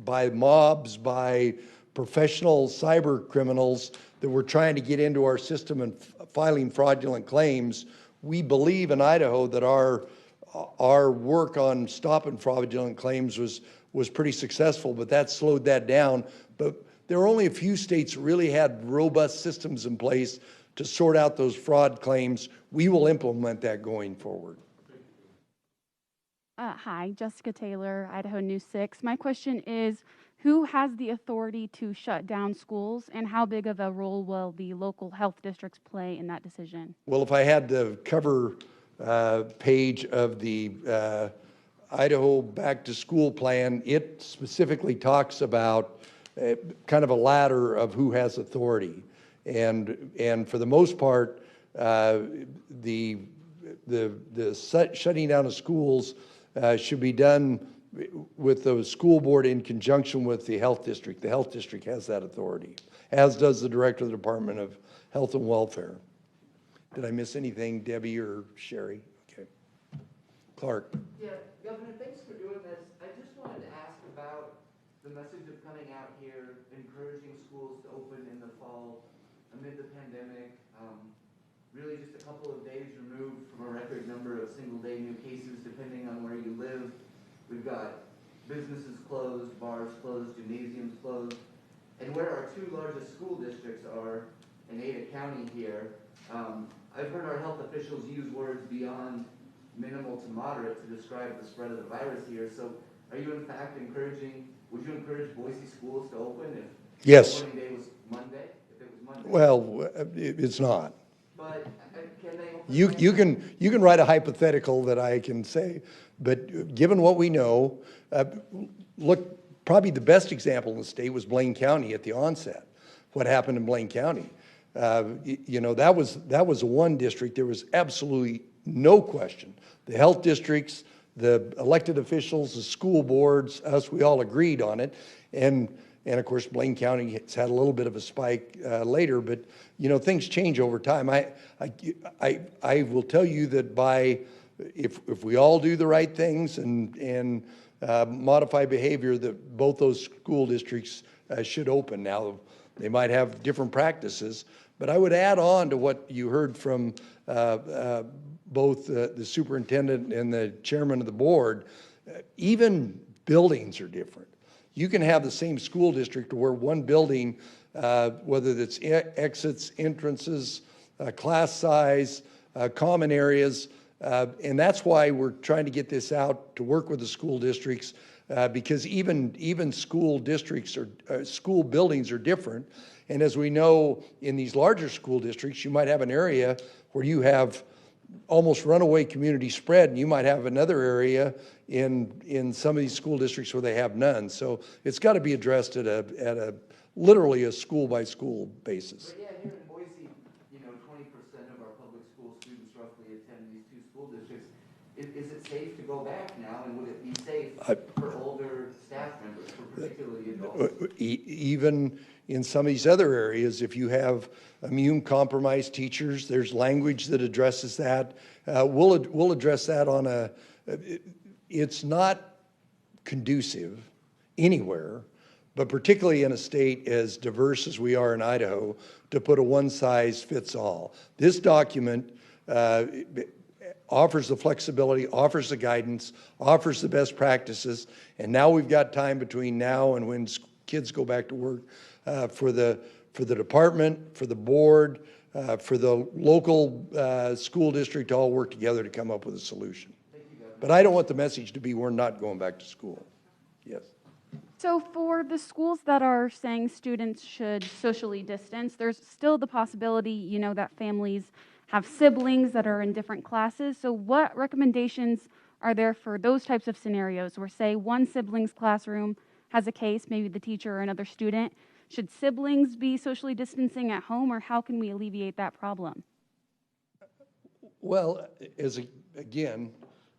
by mobs, by professional cyber criminals that were trying to get into our system and filing fraudulent claims. We believe in Idaho that our work on stopping fraudulent claims was pretty successful, but that slowed that down. But there are only a few states that really had robust systems in place to sort out those fraud claims. We will implement that going forward. Hi, Jessica Taylor, Idaho News 6. My question is, who has the authority to shut down schools, and how big of a role will the local health districts play in that decision? Well, if I had the cover page of the Idaho Back to School Plan, it specifically talks about kind of a ladder of who has authority, and for the most part, the shutting down of schools should be done with the school board in conjunction with the health district. The health district has that authority, as does the director of the Department of Health and Welfare. Did I miss anything, Debbie or Sherry? Okay. Clark. Yeah, Governor, thanks for doing this. I just wanted to ask about the message of coming out here, encouraging schools to open in the fall amid the pandemic. Really just a couple of days removed from a record number of single-day new cases, depending on where you live. We've got businesses closed, bars closed, gymnasiums closed. And where our two largest school districts are in Ada County here, I've heard our health officials use words beyond minimal to moderate to describe the spread of the virus here. So are you in fact would you encourage Boise schools to open if Yes. the day was Monday? If it was Monday? Well, it's not. But can they open? You can write a hypothetical that I can say, but given what we know, look, probably the best example in the state was Blaine County at the onset. What happened in Blaine County? That was one district. There was absolutely no question. The health districts, the elected officials, the school boards, us, we all agreed on it. And of course, Blaine County has had a little bit of a spike later, but things change over time. I will tell you that if we all do the right things and modify behavior, that both those school districts should open. Now, they might have different practices, but I would add on to what you heard from both the superintendent and the chairman of the board. Even buildings are different. You can have the same school district where one building, whether it's exits, entrances, class size, common areas, and that's why we're trying to get this out to work with the school districts, because even school districts or school buildings are different. And as we know, in these larger school districts, you might have an area where you have almost runaway community spread, and you might have another area in some of these school districts where they have none. So it's got to be addressed at a literally a school by school basis. But yeah, here in Boise, 20% of our public school students roughly attend these two school districts. Is it safe to go back now, and would it be safe for older staff members, particularly adults? Even in some of these other areas, if you have immune-compromised teachers, there's language that addresses that. We'll address that it's not conducive anywhere but particularly in a state as diverse as we are in Idaho, to put a one-size-fits-all. This document offers the flexibility, offers the guidance, offers the best practices, and now we've got time between now and when kids go back to work for the department, for the board, for the local school district to all work together to come up with a solution. But I don't want the message to be we're not going back to school. Yes. So for the schools that are saying students should socially distance, there's still the possibility, that families have siblings that are in different classes. So what recommendations are there for those types of scenarios where, say, one sibling's classroom has a case, maybe the teacher or another student? Should siblings be socially distancing at home, or how can we alleviate that problem? Well, again,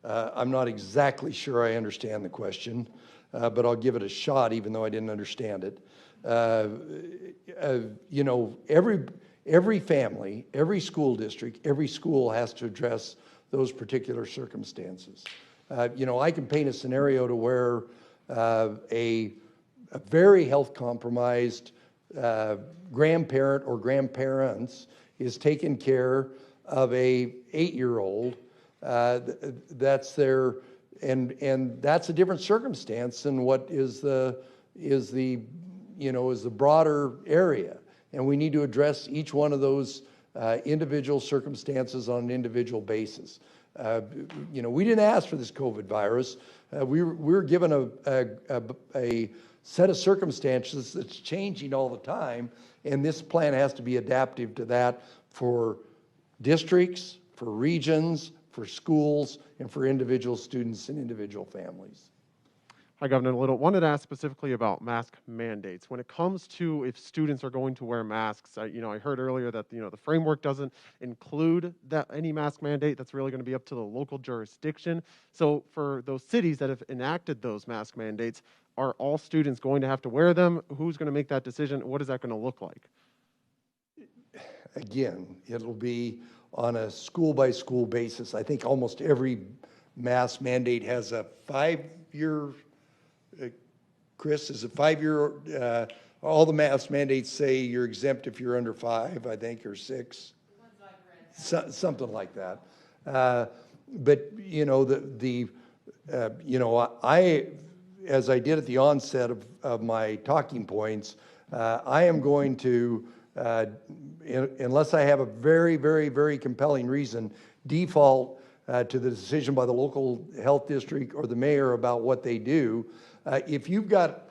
I'm not exactly sure I understand the question, but I'll give it a shot even though I didn't understand it. Every family, every school district, every school has to address those particular circumstances. I can paint a scenario to where a very health compromised grandparent or grandparents is taking care of a 8-year-old. That's their, and that's a different circumstance than what is the broader area. And we need to address each one of those individual circumstances on an individual basis. We didn't ask for this COVID virus. We were given a set of circumstances that's changing all the time, and this plan has to be adaptive to that for districts, for regions, for schools, and for individual students and individual families. Hi, Governor Little. Wanted to ask specifically about mask mandates. When it comes to if students are going to wear masks, I heard earlier that the framework doesn't include that any mask mandate. That's really going to be up to the local jurisdiction. So for those cities that have enacted those mask mandates, are all students going to have to wear them? Who's going to make that decision? What is that going to look like? Again, it'll be on a school-by-school basis. I think almost every mask mandate has a 5-year, Chris, is it 5-year? All the mask mandates say you're exempt if you're under 5, I think, or 6. Something like that. But, I, as I did at the onset of my talking points, I am going to, unless I have a very, very, very compelling reason, default to the decision by the local health district or the mayor about what they do. If you've got,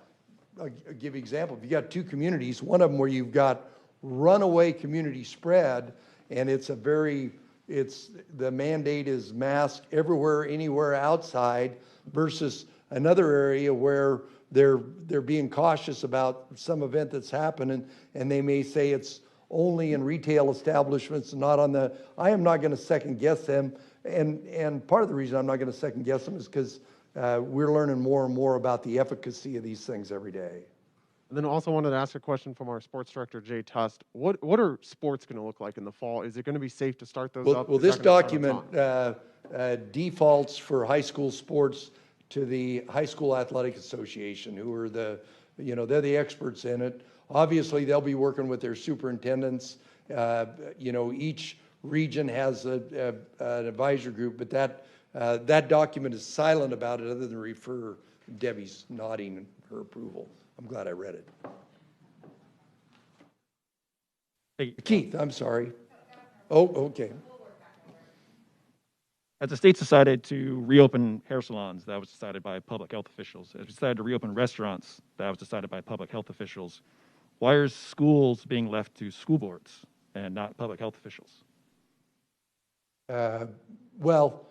I'll give you an example, if you've got 2 communities, one of them where you've got runaway community spread, and the mandate is masked everywhere, anywhere outside, versus another area where they're being cautious about some event that's happening, and they may say it's only in retail establishments, not on the. I am not going to second guess them, and part of the reason I'm not going to second guess them is because we're learning more and more about the efficacy of these things every day. And then also wanted to ask a question from our sports director, Jay Tust. What are sports going to look like in the fall? Is it going to be safe to start those up? Well, this document defaults for high school sports to the High School Athletic Association, who are they're the experts in it. Obviously, they'll be working with their superintendents. Each region has an advisor group, but that document is silent about it other than refer. Debbie's nodding her approval. I'm glad I read it. Hey, Keith, I'm sorry. Oh, okay. As the state decided to reopen hair salons, that was decided by public health officials. As we decided to reopen restaurants, that was decided by public health officials. Why are schools being left to school boards and not public health officials? Well,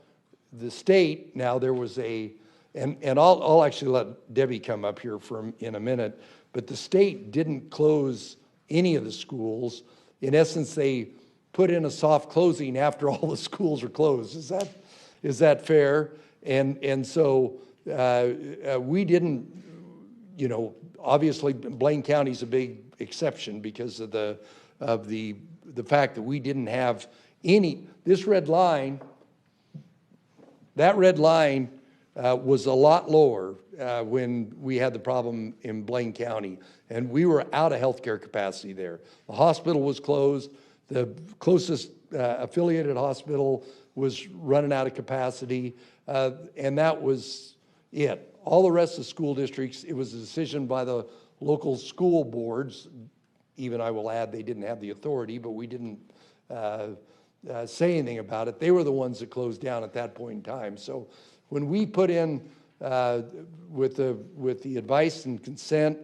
the state, now there was and I'll actually let Debbie come up here in a minute, but the state didn't close any of the schools. In essence, they put in a soft closing after all the schools are closed. Is that fair? And so we didn't, obviously Blaine County's a big exception because of the fact that we didn't have any. This red line, that red line was a lot lower when we had the problem in Blaine County, and we were out of healthcare capacity there. The hospital was closed. The closest affiliated hospital was running out of capacity, and that was it. All the rest of the school districts, it was a decision by the local school boards. Even I will add, they didn't have the authority, but we didn't say anything about it. They were the ones that closed down at that point in time. So when we put in, with the advice and consent,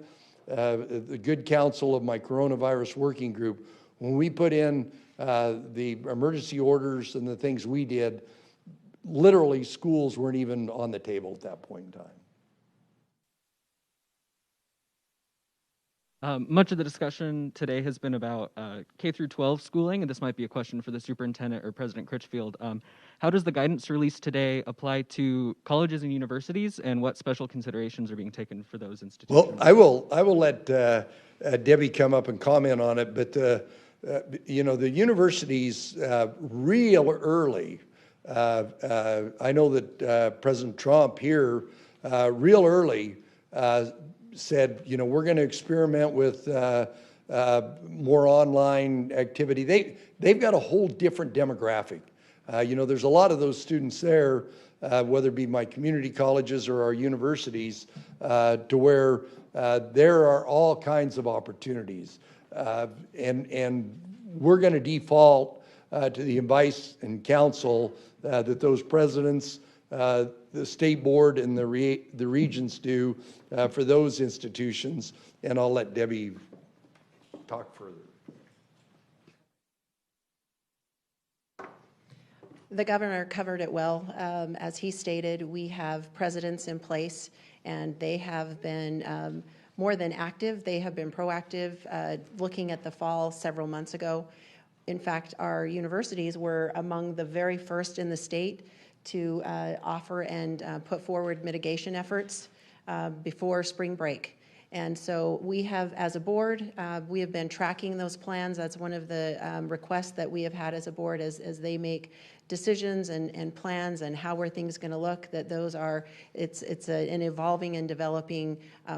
the good counsel of my coronavirus working group, when we put in the emergency orders and the things we did, literally schools weren't even on the table at that point in time. Much of the discussion today has been about K-12 schooling, and this might be a question for the superintendent or President Critchfield. How does the guidance released today apply to colleges and universities, and what special considerations are being taken for those institutions? Well, I will let Debbie come up and comment on it, but you know, the universities real early. I know that President Trump here real early said, you know, we're going to experiment with more online activity. They've got a whole different demographic. You know, there's a lot of those students there, whether it be my community colleges or our universities, to where there are all kinds of opportunities. And we're going to default to the advice and counsel that those presidents, the state board, and the regents do for those institutions. And I'll let Debbie talk further. The governor covered it well. As he stated, we have presidents in place, and they have been more than active. They have been proactive, looking at the fall several months ago. In fact, our universities were among the very first in the state to offer and put forward mitigation efforts before spring break. And so we have, as a board, we have been tracking those plans. That's one of the requests that we have had as a board as they make decisions and plans and how are things going to look, that those are, it's an evolving and developing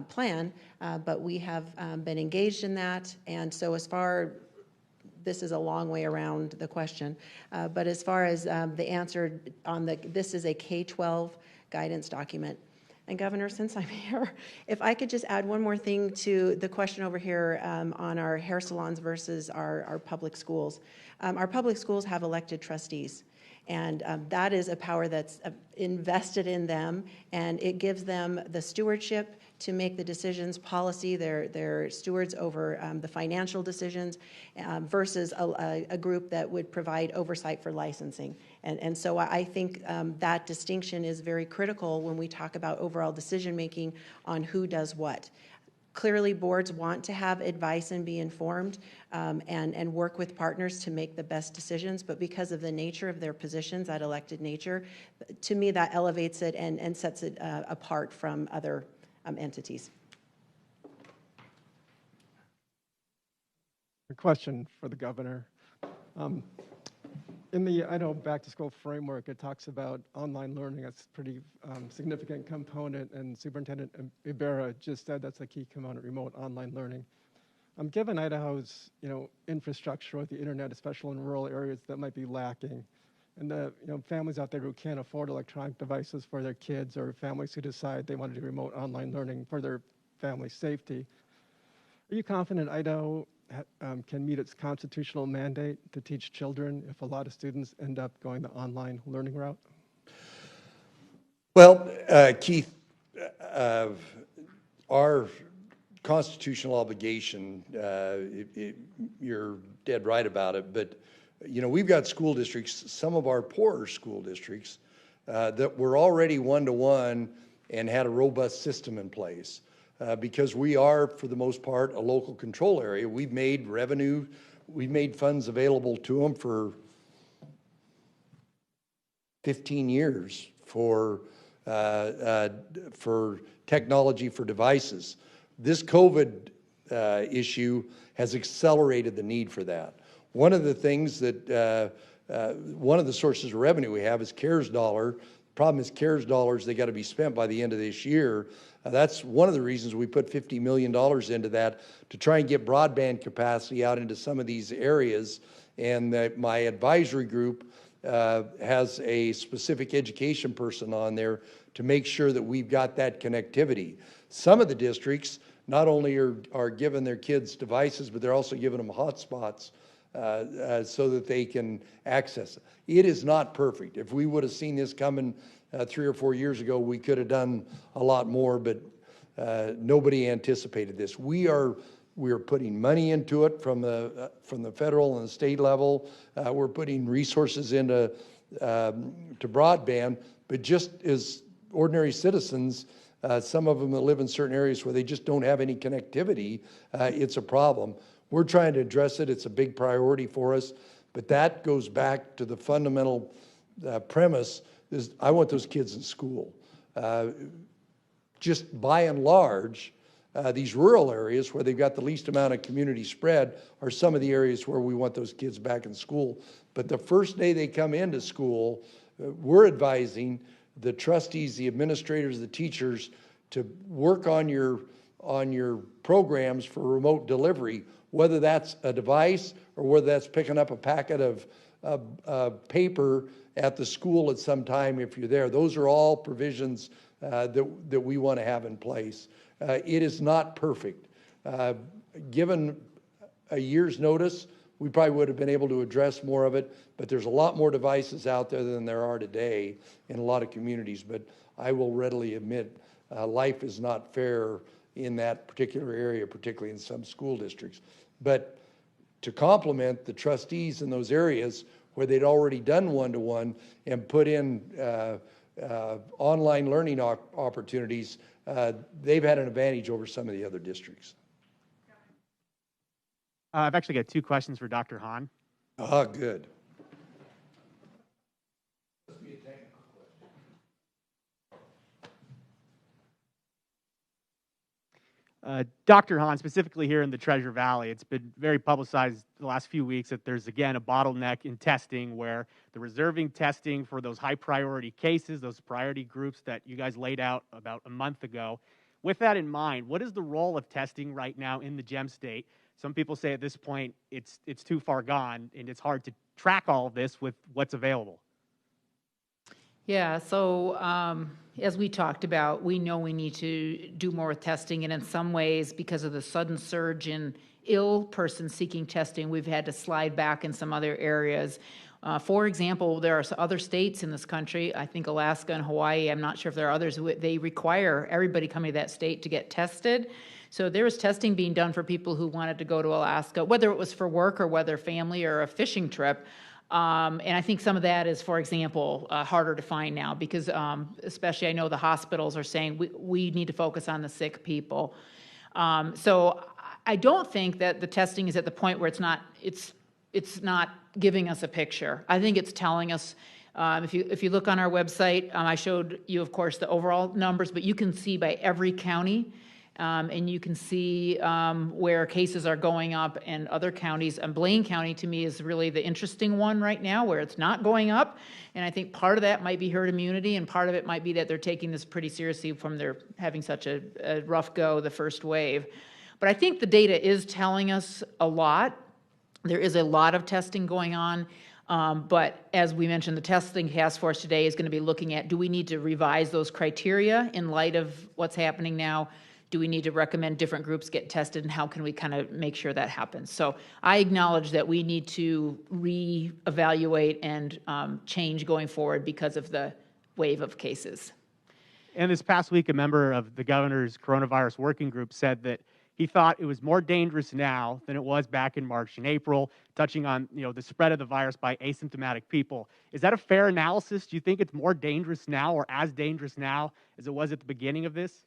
plan, but we have been engaged in that. And so as far, this is a long way around the question, but as far as the answer on this is a K-12 guidance document. And Governor, since I'm here, if I could just add one more thing to the question over here on our hair salons versus our public schools. Our public schools have elected trustees, and that is a power that's invested in them, and it gives them the stewardship to make the decisions, policy, they're stewards over the financial decisions versus a group that would provide oversight for licensing. And so I think that distinction is very critical when we talk about overall decision making on who does what. Clearly, boards want to have advice and be informed and work with partners to make the best decisions, but because of the nature of their positions, that elected nature, to me that elevates it and sets it apart from other entities. A question for the governor. In the Idaho Back to School framework, it talks about online learning as a pretty significant component, and Superintendent Ibarra just said that's a key component, remote online learning. Given Idaho's infrastructure with the internet, especially in rural areas, that might be lacking, and the families out there who can't afford electronic devices for their kids, or families who decide they want to do remote online learning for their family's safety, are you confident Idaho can meet its constitutional mandate to teach children if a lot of students end up going the online learning route? Well, Keith, our constitutional obligation, you're dead right about it, but we've got school districts, some of our poorer school districts, that were already one-to-one and had a robust system in place. Because we are, for the most part, a local control area. We've made revenue, we've made funds available to them for 15 years for technology for devices. This COVID issue has accelerated the need for that. One of the things that, one of the sources of revenue we have is CARES dollar Problem is, CARES dollars, they got to be spent by the end of this year. That's one of the reasons we put $50 million into that, to try and get broadband capacity out into some of these areas. And my advisory group has a specific education person on there to make sure that we've got that connectivity. Some of the districts not only are giving their kids devices, but they're also giving them hotspots so that they can access it. It is not perfect. If we would have seen this coming 3 or 4 years ago, we could have done a lot more, but nobody anticipated this. We are putting money into it from the federal and the state level. We're putting resources into to broadband, but just as ordinary citizens, some of them that live in certain areas where they just don't have any connectivity, it's a problem. We're trying to address it. It's a big priority for us, but that goes back to the fundamental premise is I want those kids in school. Just by and large, these rural areas where they've got the least amount of community spread are some of the areas where we want those kids back in school. But the first day they come into school, we're advising the trustees, the administrators, the teachers to work on your programs for remote delivery, whether that's a device or whether that's picking up a packet of paper at the school at some time if you're there. Those are all provisions that we want to have in place. It is not perfect. Given a year's notice, we probably would have been able to address more of it, but there's a lot more devices out there than there are today in a lot of communities. But I will readily admit, life is not fair in that particular area, particularly in some school districts. But to complement the trustees in those areas where they'd already done one-to-one and put in online learning opportunities, they've had an advantage over some of the other districts. I've actually got 2 questions for Dr. Hahn. Ah, good. Dr. Hahn, specifically here in the Treasure Valley, it's been very publicized the last few weeks that there's, again, a bottleneck in testing where the reserving testing for those high priority cases, those priority groups that you guys laid out about a month ago. With that in mind, what is the role of testing right now in the Gem State? Some people say at this point it's too far gone and it's hard to track all of this with what's available. Yeah, so as we talked about, we know we need to do more with testing, and in some ways, because of the sudden surge in ill persons seeking testing, we've had to slide back in some other areas. For example, there are other states in this country, I think Alaska and Hawaii, I'm not sure if there are others, they require everybody coming to that state to get tested. So there was testing being done for people who wanted to go to Alaska, whether it was for work or whether family or a fishing trip. And I think some of that is, for example, harder to find now because especially I know the hospitals are saying we need to focus on the sick people. So I don't think that the testing is at the point where it's not giving us a picture. I think it's telling us, if you look on our website, I showed you, of course, the overall numbers, but you can see by every county. And you can see where cases are going up in other counties. And Blaine County, to me, is really the interesting one right now, where it's not going up. And I think part of that might be herd immunity, and part of it might be that they're taking this pretty seriously from their having such a rough go the first wave. But I think the data is telling us a lot. There is a lot of testing going on. But as we mentioned, the testing task force today is going to be looking at, do we need to revise those criteria in light of what's happening now? Do we need to recommend different groups get tested, and how can we kind of make sure that happens? So I acknowledge that we need to reevaluate and change going forward because of the wave of cases. And this past week, a member of the governor's coronavirus working group said that he thought it was more dangerous now than it was back in March and April, touching on the spread of the virus by asymptomatic people. Is that a fair analysis? Do you think it's more dangerous now or as dangerous now as it was at the beginning of this?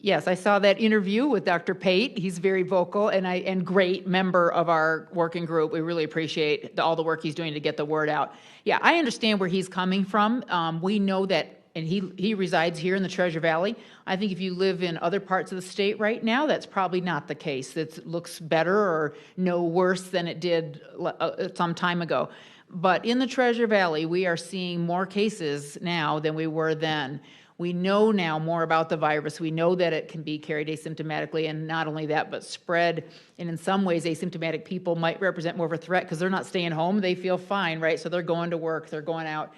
Yes, I saw that interview with Dr. Pate. He's very vocal and great member of our working group. We really appreciate all the work he's doing to get the word out. Yeah, I understand where he's coming from. We know that, and he resides here in the Treasure Valley. I think if you live in other parts of the state right now, that's probably not the case. It looks better or no worse than it did some time ago. But in the Treasure Valley, we are seeing more cases now than we were then. We know now more about the virus. We know that it can be carried asymptomatically, and not only that, but spread. And in some ways, asymptomatic people might represent more of a threat because they're not staying home. They feel fine, right? So they're going to work, they're going out.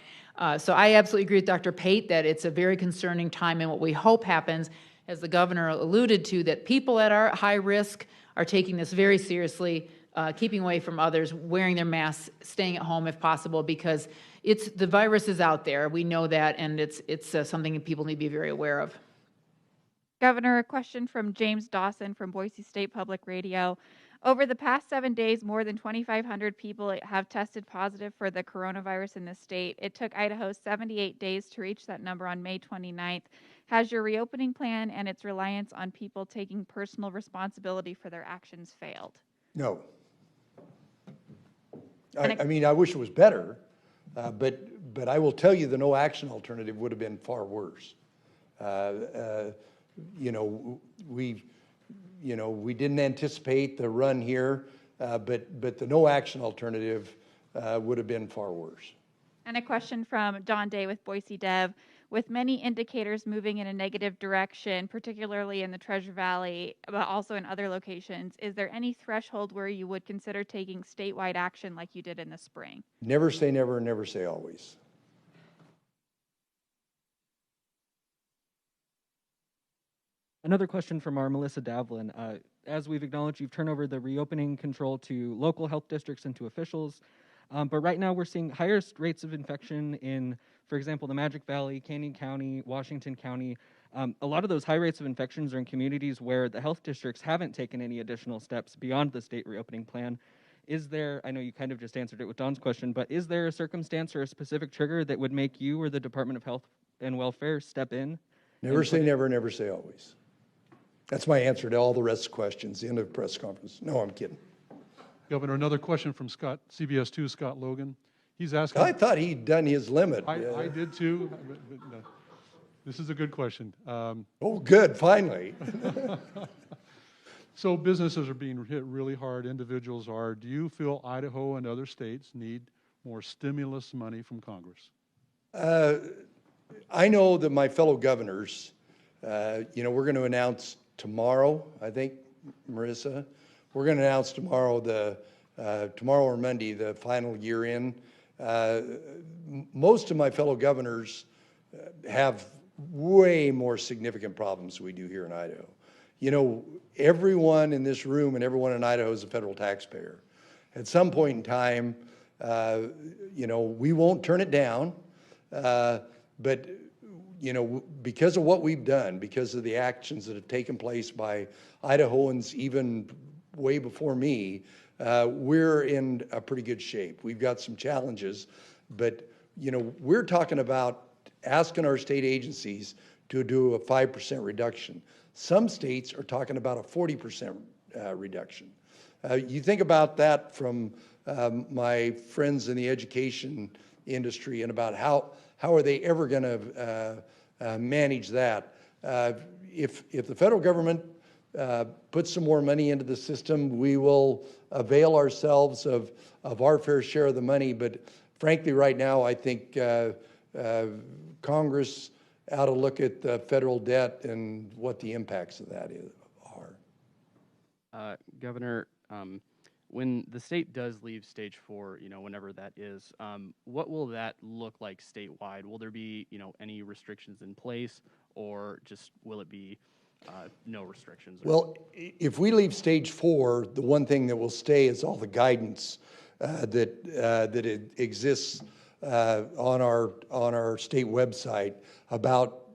So I absolutely agree with Dr. Pate that it's a very concerning time, and what we hope happens, as the governor alluded to, that people at our high risk are taking this very seriously, keeping away from others, wearing their masks, staying at home if possible, because the virus is out there. We know that, and it's something that people need to be very aware of. Governor, a question from James Dawson from Boise State Public Radio. Over the past 7 days, more than 2,500 people have tested positive for the coronavirus in the state. It took Idaho 78 days to reach that number on May 29th. Has your reopening plan and its reliance on people taking personal responsibility for their actions failed? No. I mean, I wish it was better, but I will tell you the no action alternative would have been far worse. We didn't anticipate the run here, but the no action alternative would have been far worse. And a question from John Day with Boise Dev. With many indicators moving in a negative direction, particularly in the Treasure Valley, but also in other locations, is there any threshold where you would consider taking statewide action like you did in the spring? Never say never, never say always. Another question from our Melissa Davlin. As we've acknowledged, you've turned over the reopening control to local health districts and to officials. But right now we're seeing highest rates of infection in, for example, the Magic Valley, Canyon County, Washington County. A lot of those high rates of infections are in communities where the health districts haven't taken any additional steps beyond the state reopening plan. Is there, I know you kind of just answered it with Don's question, but is there a circumstance or a specific trigger that would make you or the Department of Health and Welfare step in? Never say never, never say always. That's my answer to all the rest of the questions. The end of the press conference. No, I'm kidding. Governor, another question from CBS 2, Scott Logan. He's asking. I thought he'd done his limit. I did too. But this is a good question. Oh, good, finally. So businesses are being hit really hard. Individuals are. Do you feel Idaho and other states need more stimulus money from Congress? I know that my fellow governors, we're going to announce tomorrow, I think, Marissa, we're going to announce tomorrow tomorrow or Monday, the final year in. Most of my fellow governors have way more significant problems than we do here in Idaho. Everyone in this room and everyone in Idaho is a federal taxpayer. At some point in time, we won't turn it down, but because of what we've done, because of the actions that have taken place by Idahoans even way before me, we're in a pretty good shape. We've got some challenges, but we're talking about asking our state agencies to do a 5% reduction. Some states are talking about a 40% reduction. You think about that from my friends in the education industry and about how are they ever going to manage that. If the federal government puts some more money into the system, we will avail ourselves of our fair share of the money. But frankly, right now, I think Congress ought to look at the federal debt and what the impacts of that are. Governor, when the state does leave stage 4, whenever that is, what will that look like statewide? Will there be, any restrictions in place, or just will it be no restrictions? Well, if we leave stage 4, the one thing that will stay is all the guidance that it exists on our state website about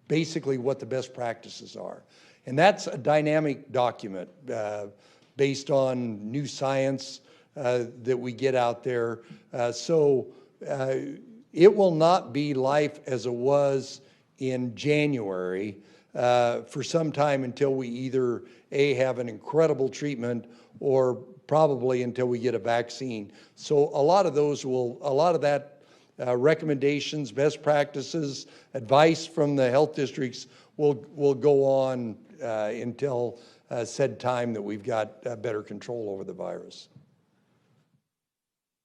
basically what the best practices are. And that's a dynamic document based on new science that we get out there. So it will not be life as it was in January for some time until we either have an incredible treatment or probably until we get a vaccine. So a lot of that recommendations, best practices, advice from the health districts will go on until said time that we've got better control over the virus.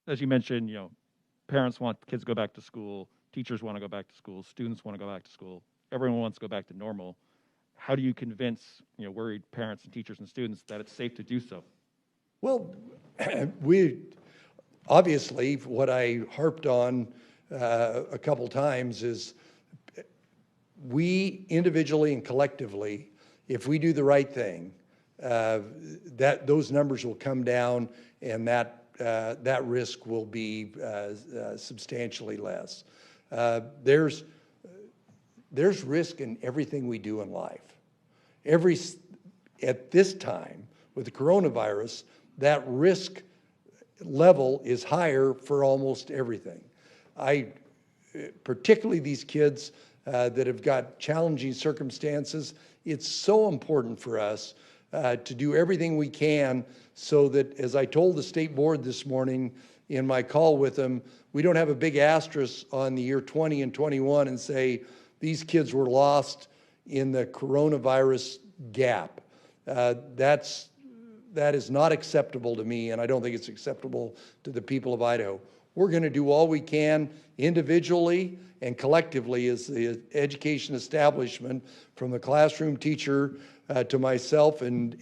As you mentioned, parents want kids to go back to school, teachers want to go back to school, students want to go back to school, everyone wants to go back to normal. How do you convince worried parents and teachers and students that it's safe to do so? Well, we obviously, what I harped on a couple times is we individually and collectively, if we do the right thing, those numbers will come down, and that risk will be substantially less. There's risk in everything we do in life. At this time, with the coronavirus, that risk level is higher for almost everything. Particularly these kids that have got challenging circumstances, it's so important for us to do everything we can so that, as I told the state board this morning in my call with them, we don't have a big asterisk on the year 20 and 21 and say these kids were lost in the coronavirus gap. That is not acceptable to me, and I don't think it's acceptable to the people of Idaho. We're going to do all we can individually and collectively as the education establishment, from the classroom teacher to myself and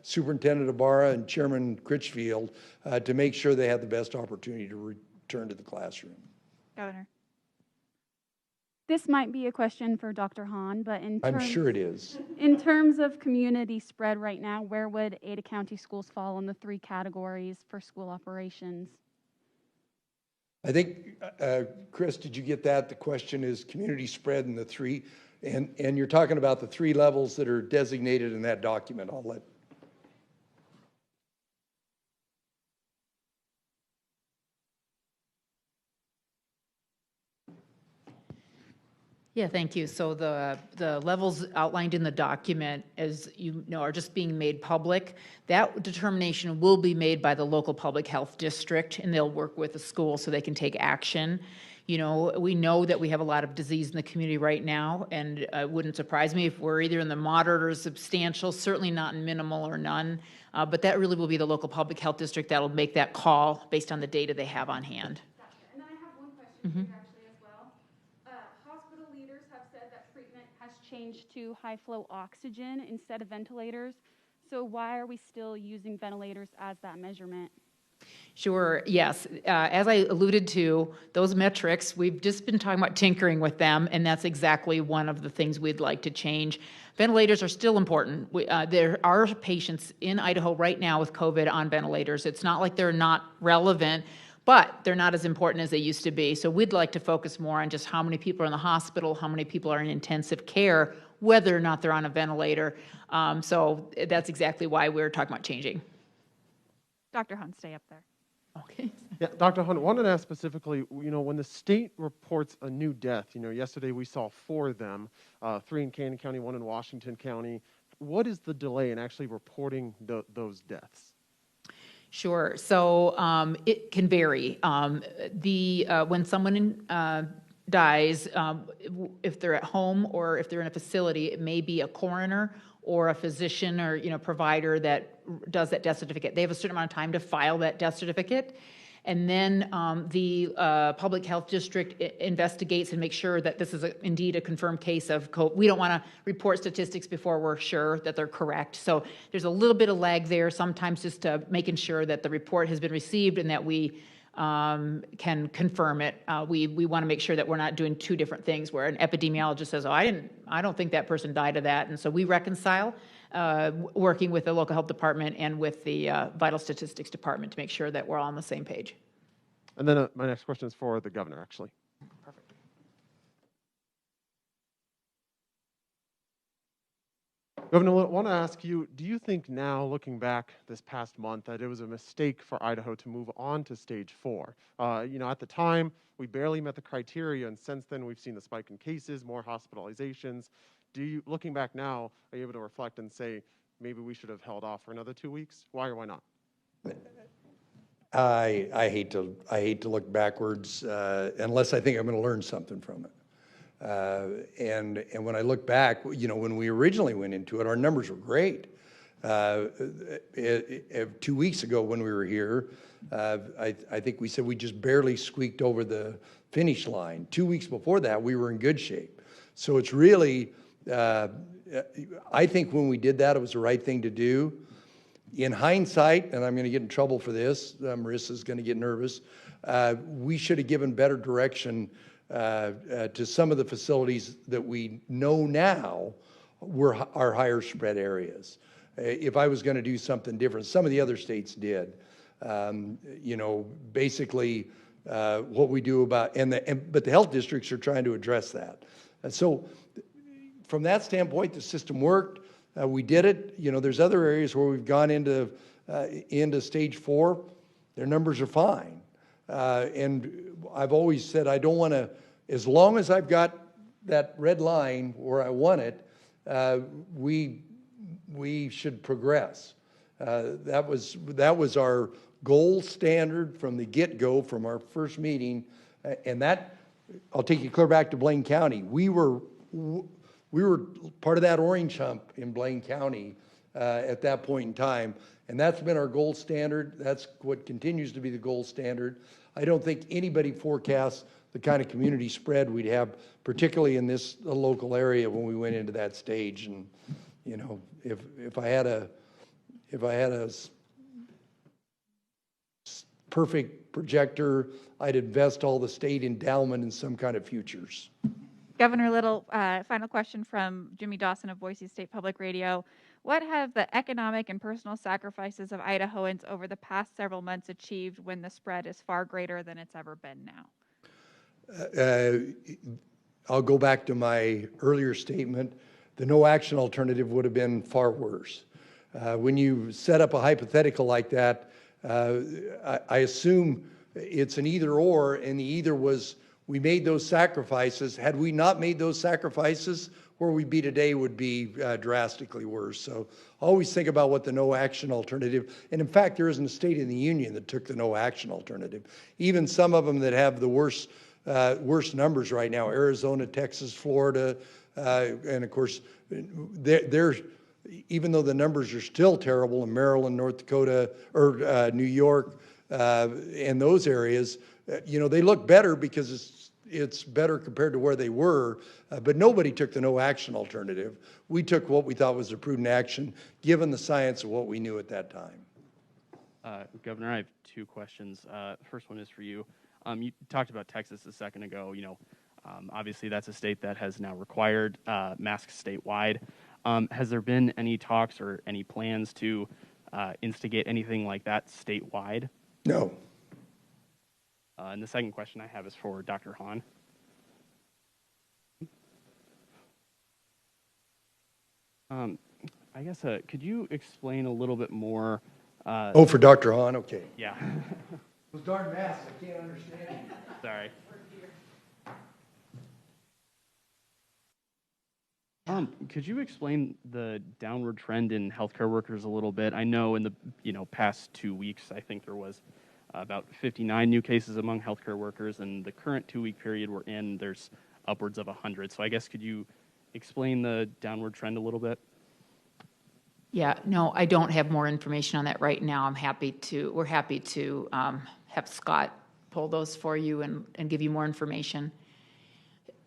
Superintendent Ibarra and Chairman Critchfield, to make sure they have the best opportunity to return to the classroom. Governor. This might be a question for Dr. Hahn, but I'm sure it is. In terms of community spread right now, where would Ada County schools fall in the 3 categories for school operations? I think, Chris, did you get that? The question is community spread in the 3, and you're talking about the 3 levels that are designated in that document. I'll let. Yeah, thank you. So the levels outlined in the document, as you know, are just being made public. That determination will be made by the local public health district, and they'll work with the school so they can take action. We know that we have a lot of disease in the community right now, and it wouldn't surprise me if we're either in the moderate or substantial, certainly not in minimal or none. But that really will be the local public health district that'll make that call based on the data they have on hand. Gotcha. And then I have one question for you actually as well. Hospital leaders have said that treatment has changed to high flow oxygen instead of ventilators. So why are we still using ventilators as that measurement? Sure, yes. As I alluded to, those metrics, we've just been talking about tinkering with them, and that's exactly one of the things we'd like to change. Ventilators are still important. There are patients in Idaho right now with COVID on ventilators. It's not like they're not relevant, but they're not as important as they used to be. So we'd like to focus more on just how many people are in the hospital, how many people are in intensive care, whether or not they're on a ventilator. So that's exactly why we're talking about changing. Dr. Hunt, stay up there. Okay. Yeah, Dr. Hunt, wanted to ask specifically, when the state reports a new death, yesterday we saw 4 of them, 3 in Canyon County, 1 in Washington County. What is the delay in actually reporting those deaths? Sure. So it can vary. When someone dies, if they're at home or if they're in a facility, it may be a coroner or a physician or provider that does that death certificate. They have a certain amount of time to file that death certificate. And then the public health district investigates and makes sure that this is indeed a confirmed case of COVID. We don't want to report statistics before we're sure that they're correct. So there's a little bit of lag there, sometimes just making sure that the report has been received and that we can confirm it. We want to make sure that we're not doing 2 different things where an epidemiologist says, I don't think that person died of that. And so we reconcile working with the local health department and with the vital statistics department to make sure that we're all on the same page. And then my next question is for the governor, actually. Perfect. Governor, I want to ask you, do you think now, looking back this past month, that it was a mistake for Idaho to move on to stage 4? At the time, we barely met the criteria, and since then we've seen the spike in cases, more hospitalizations. Looking back now, are you able to reflect and say, maybe we should have held off for another 2 weeks? Why or why not? I hate to look backwards unless I think I'm going to learn something from it. And when I look back, when we originally went into it, our numbers were great. 2 weeks ago when we were here, I think we said we just barely squeaked over the finish line. 2 weeks before that, we were in good shape. So it's really, I think when we did that, it was the right thing to do. In hindsight, and I'm going to get in trouble for this, Marissa's going to get nervous, we should have given better direction to some of the facilities that we know now were our higher spread areas. If I was going to do something different, some of the other states did. You know, basically what we do about, but the health districts are trying to address that. So from that standpoint, the system worked. We did it. You know, there's other areas where we've gone into stage 4. Their numbers are fine. And I've always said I don't want to, as long as I've got that red line where I want it, we should progress. That was our gold standard from the get-go, from our first meeting, and that, I'll take you clear back to Blaine County. We were part of that orange hump in Blaine County at that point in time, and that's been our gold standard. That's what continues to be the gold standard. I don't think anybody forecasts the kind of community spread we'd have, particularly in this local area when we went into that stage. And you know, if I had a perfect projector, I'd invest all the state endowment in some kind of futures. Governor Little, final question from Jimmy Dawson of Boise State Public Radio. What have the economic and personal sacrifices of Idahoans over the past several months achieved when the spread is far greater than it's ever been now? I'll go back to my earlier statement. The no action alternative would have been far worse. When you set up a hypothetical like that, I assume it's an either or, and the either was we made those sacrifices. Had we not made those sacrifices, where we'd be today would be drastically worse. So always think about what the no action alternative, and in fact, there isn't a state in the union that took the no action alternative. Even some of them that have the worst numbers right now, Arizona, Texas, Florida, and of course, they're even though the numbers are still terrible in Maryland, North Dakota, or New York, and those areas, you know, they look better because it's better compared to where they were, but nobody took the no action alternative. We took what we thought was a prudent action, given the science of what we knew at that time. Governor, I have 2 questions. First one is for you. You talked about Texas a second ago. You know, obviously that's a state that has now required masks statewide. Has there been any talks or any plans to instigate anything like that statewide? No. And the second question I have is for Dr. Hahn. I guess, could you explain a little bit more? For Dr. Hahn, okay. Yeah. Those darn masks, I can't understand you. Sorry. Could you explain the downward trend in healthcare workers a little bit? I know in the past 2 weeks, I think there was about 59 new cases among healthcare workers, and the current 2-week period we're in, there's upwards of 100. So I guess could you explain the downward trend a little bit? Yeah, no, I don't have more information on that right now. We're happy to have Scott pull those for you and give you more information.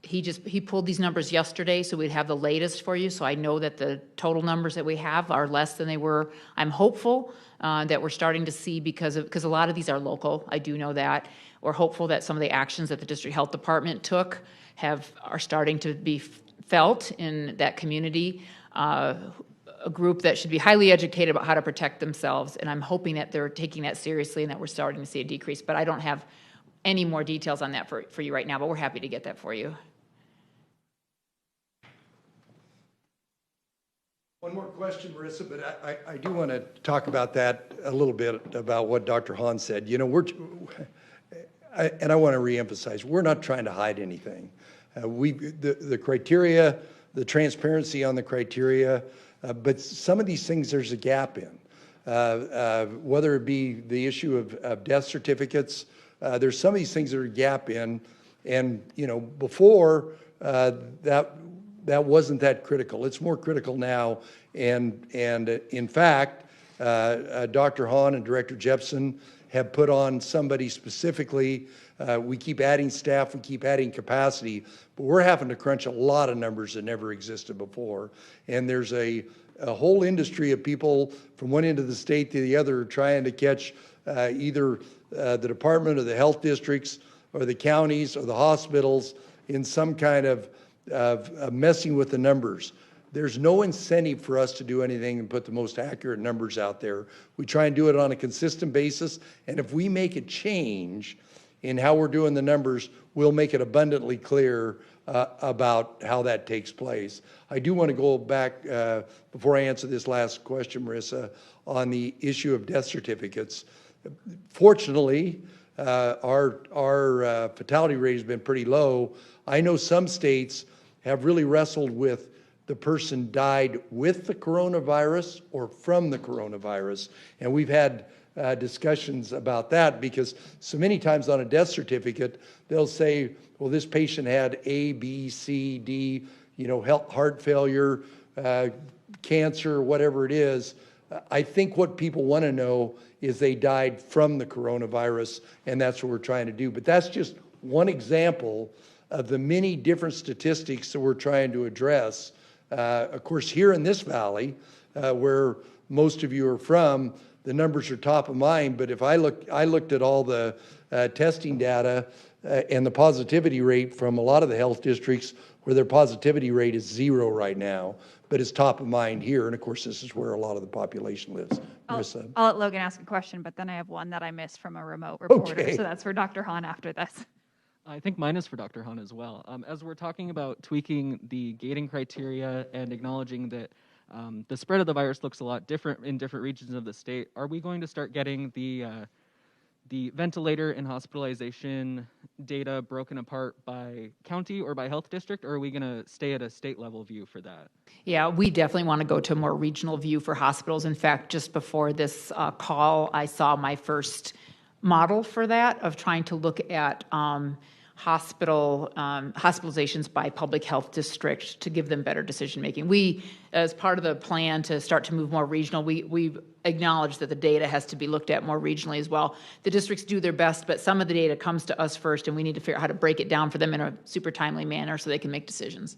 He pulled these numbers yesterday, so we'd have the latest for you. So I know that the total numbers that we have are less than they were. I'm hopeful that we're starting to see, because a lot of these are local. I do know that. We're hopeful that some of the actions that the district health department took are starting to be felt in that community. A group that should be highly educated about how to protect themselves, and I'm hoping that they're taking that seriously and that we're starting to see a decrease. But I don't have any more details on that for you right now, but we're happy to get that for you. One more question, Marissa, but I do want to talk about that a little bit, about what Dr. Hahn said. You know, and I want to reemphasize, we're not trying to hide anything. The criteria, the transparency on the criteria, but some of these things there's a gap in. Whether it be the issue of death certificates, there's some of these things that are a gap in. And, you know, before that that wasn't that critical. It's more critical now, and in fact, Dr. Hahn and Director Jepson have put on somebody specifically. We keep adding staff, we keep adding capacity, but we're having to crunch a lot of numbers that never existed before. And there's a whole industry of people from one end of the state to the other trying to catch either the department or the health districts or the counties or the hospitals in some kind of messing with the numbers. There's no incentive for us to do anything and put the most accurate numbers out there. We try and do it on a consistent basis, and if we make a change in how we're doing the numbers, we'll make it abundantly clear about how that takes place. I do want to go back, before I answer this last question, Marissa, on the issue of death certificates. Fortunately, our fatality rate has been pretty low. I know some states have really wrestled with the person died with the coronavirus or from the coronavirus. And we've had discussions about that, because so many times on a death certificate, they'll say, well, this patient had A, B, C, D, heart failure, cancer, whatever it is. I think what people want to know is they died from the coronavirus, and that's what we're trying to do. But that's just one example of the many different statistics that we're trying to address. Of course, here in this valley, where most of you are from, the numbers are top of mind. But if I looked at all the testing data and the positivity rate from a lot of the health districts, where their positivity rate is 0 right now, but it's top of mind here. And of course, this is where a lot of the population lives. Marissa? I'll let Logan ask a question, but then I have one that I missed from a remote reporter. Okay. So that's for Dr. Hahn after this. I think mine is for Dr. Hahn as well. As we're talking about tweaking the gating criteria and acknowledging that the spread of the virus looks a lot different in different regions of the state, are we going to start getting the ventilator and hospitalization data broken apart by county or by health district, or are we going to stay at a state level view for that? Yeah, we definitely want to go to a more regional view for hospitals. In fact, just before this call, I saw my first model for that, of trying to look at hospitalizations by public health district to give them better decision making. We, as part of the plan to start to move more regional, we acknowledge that the data has to be looked at more regionally as well. The districts do their best, but some of the data comes to us first, and we need to figure out how to break it down for them in a super timely manner so they can make decisions.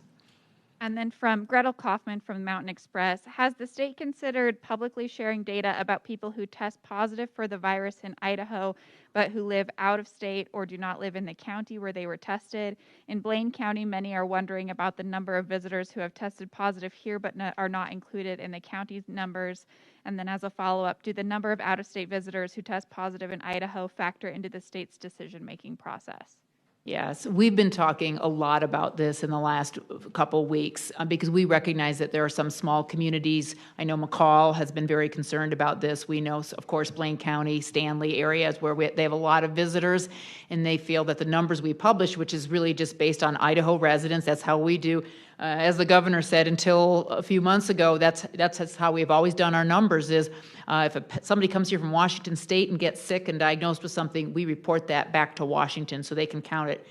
And then from Gretel Kaufman from Mountain Express, has the state considered publicly sharing data about people who test positive for the virus in Idaho, but who live out of state or do not live in the county where they were tested? In Blaine County, many are wondering about the number of visitors who have tested positive here, but are not included in the county's numbers. And then as a follow-up, do the number of out-of-state visitors who test positive in Idaho factor into the state's decision-making process? Yes, we've been talking a lot about this in the last couple weeks because we recognize that there are some small communities. I know McCall has been very concerned about this. We know, of course, Blaine County, Stanley areas where they have a lot of visitors, and they feel that the numbers we publish, which is really just based on Idaho residents, that's how we do. As the governor said until a few months ago, that's how we've always done our numbers is if somebody comes here from Washington State and gets sick and diagnosed with something, we report that back to Washington so they can count it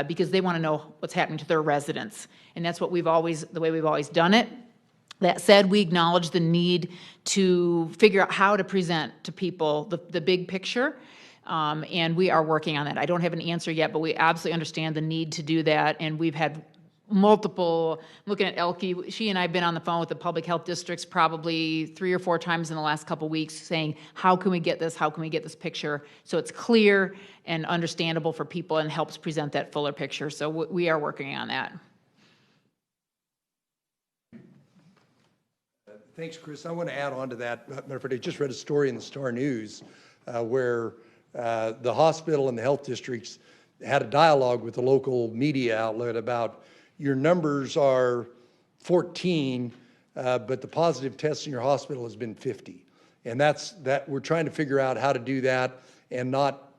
because they want to know what's happening to their residents. And that's what the way we've always done it. That said, we acknowledge the need to figure out how to present to people the big picture. And we are working on that. I don't have an answer yet, but we absolutely understand the need to do that. And we've had multiple, looking at Elke, she and I have been on the phone with the public health districts probably 3 or 4 times in the last couple of weeks saying, how can we get this? How can we get this picture so it's clear and understandable for people and helps present that fuller picture? So we are working on that. Thanks, Chris. I want to add on to that. Matter of fact, I just read a story in the Star News where the hospital and the health districts had a dialogue with the local media outlet about your numbers are 14, but the positive tests in your hospital has been 50. And that we're trying to figure out how to do that and not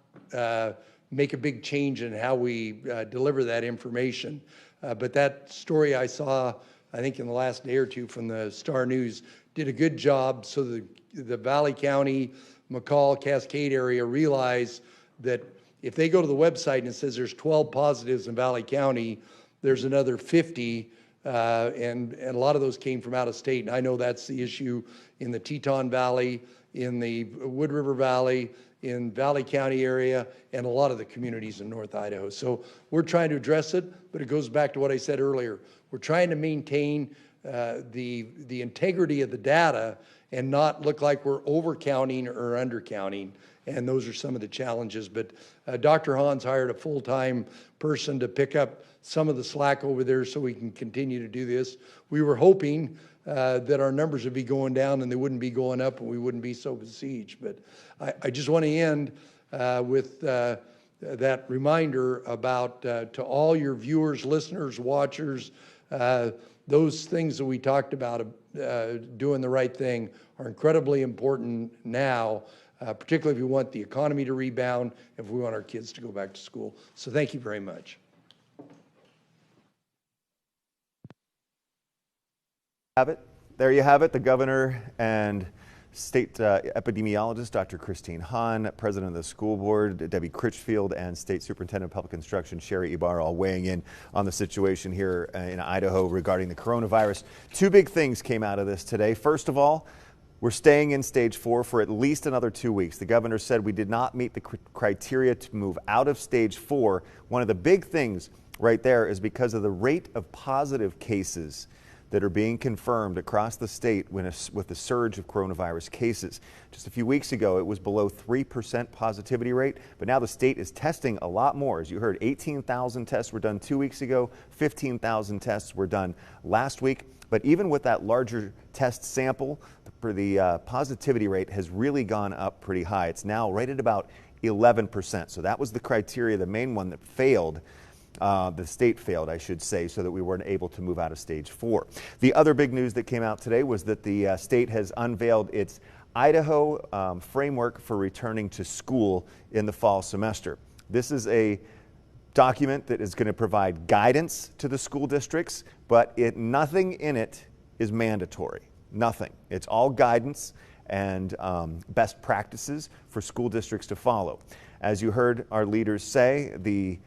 make a big change in how we deliver that information. But that story I saw, I think in the last day or two from the Star News, did a good job so the Valley County, McCall, Cascade area realize that if they go to the website and it says there's 12 positives in Valley County, there's another 50 and a lot of those came from out of state. And I know that's the issue in the Teton Valley, in the Wood River Valley, in Valley County area, and a lot of the communities in North Idaho. So we're trying to address it, but it goes back to what I said earlier. We're trying to maintain the integrity of the data and not look like we're overcounting or undercounting. And those are some of the challenges. But Dr. Hans hired a full-time person to pick up some of the slack over there so we can continue to do this. We were hoping that our numbers would be going down and they wouldn't be going up and we wouldn't be so besieged. But I just want to end with that reminder about to all your viewers, listeners, watchers, those things that we talked about, doing the right thing, are incredibly important now, particularly if we want the economy to rebound, if we want our kids to go back to school. So thank you very much. There you have it, the governor and state epidemiologist, Dr. Christine Hahn, president of the school board, Debbie Critchfield, and state superintendent of public instruction, Sherry Ibarra, all weighing in on the situation here in Idaho regarding the coronavirus. Two big things came out of this today. First of all, we're staying in stage 4 for at least another 2 weeks. The governor said we did not meet the criteria to move out of stage 4. One of the big things right there is because of the rate of positive cases that are being confirmed across the state with the surge of coronavirus cases. Just a few weeks ago, it was below 3% positivity rate, but now the state is testing a lot more. As you heard, 18,000 tests were done 2 weeks ago, 15,000 tests were done last week. But even with that larger test sample, the positivity rate has really gone up pretty high. It's now right at about 11%. So that was the criteria, the main one that failed. The state failed, I should say, so that we weren't able to move out of stage 4. The other big news that came out today was that the state has unveiled its Idaho framework for returning to school in the fall semester. This is a document that is going to provide guidance to the school districts, but nothing in it is mandatory. Nothing. It's all guidance and best practices for school districts to follow. As you heard our leaders say, the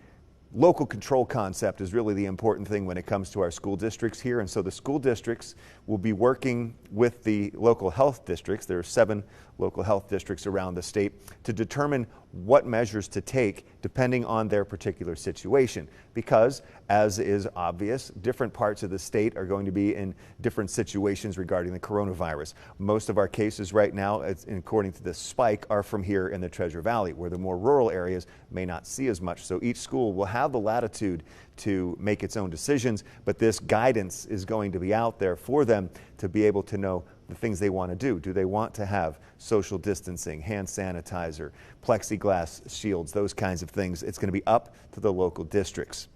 local control concept is really the important thing when it comes to our school districts here, and so the school districts will be working with the local health districts. There are 7 local health districts around the state to determine what measures to take depending on their particular situation, because, as is obvious, different parts of the state are going to be in different situations regarding the coronavirus. Most of our cases right now, according to this spike, are from here in the Treasure Valley, where the more rural areas may not see as much. So each school will have the latitude to make its own decisions, but this guidance is going to be out there for them to be able to know the things they want to do. Do they want to have social distancing, hand sanitizer, plexiglass shields, those kinds of things? It's going to be up to the local districts.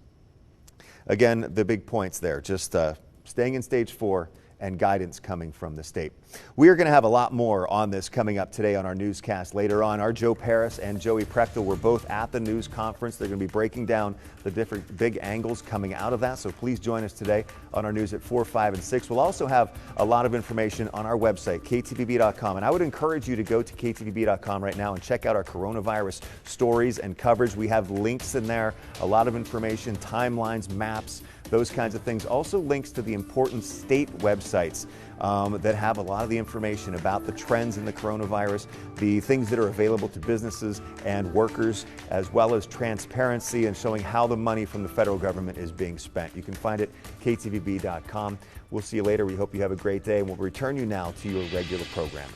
Again, the big points there, just staying in stage 4 and guidance coming from the state. We are going to have a lot more on this coming up today on our newscast later on. Our Joe Paris and Joey Prechtel were both at the news conference. They're going to be breaking down the different big angles coming out of that, so please join us today on our news at 4, 5, and 6. We'll also have a lot of information on our website, ktvb.com, and I would encourage you to go to ktvb.com right now and check out our coronavirus stories and coverage. We have links in there, a lot of information, timelines, maps, those kinds of things. Also links to the important state websites that have a lot of the information about the trends in the coronavirus, the things that are available to businesses and workers, as well as transparency and showing how the money from the federal government is being spent. You can find it ktvb.com. We'll see you later. We hope you have a great day, and we'll return you now to your regular programming.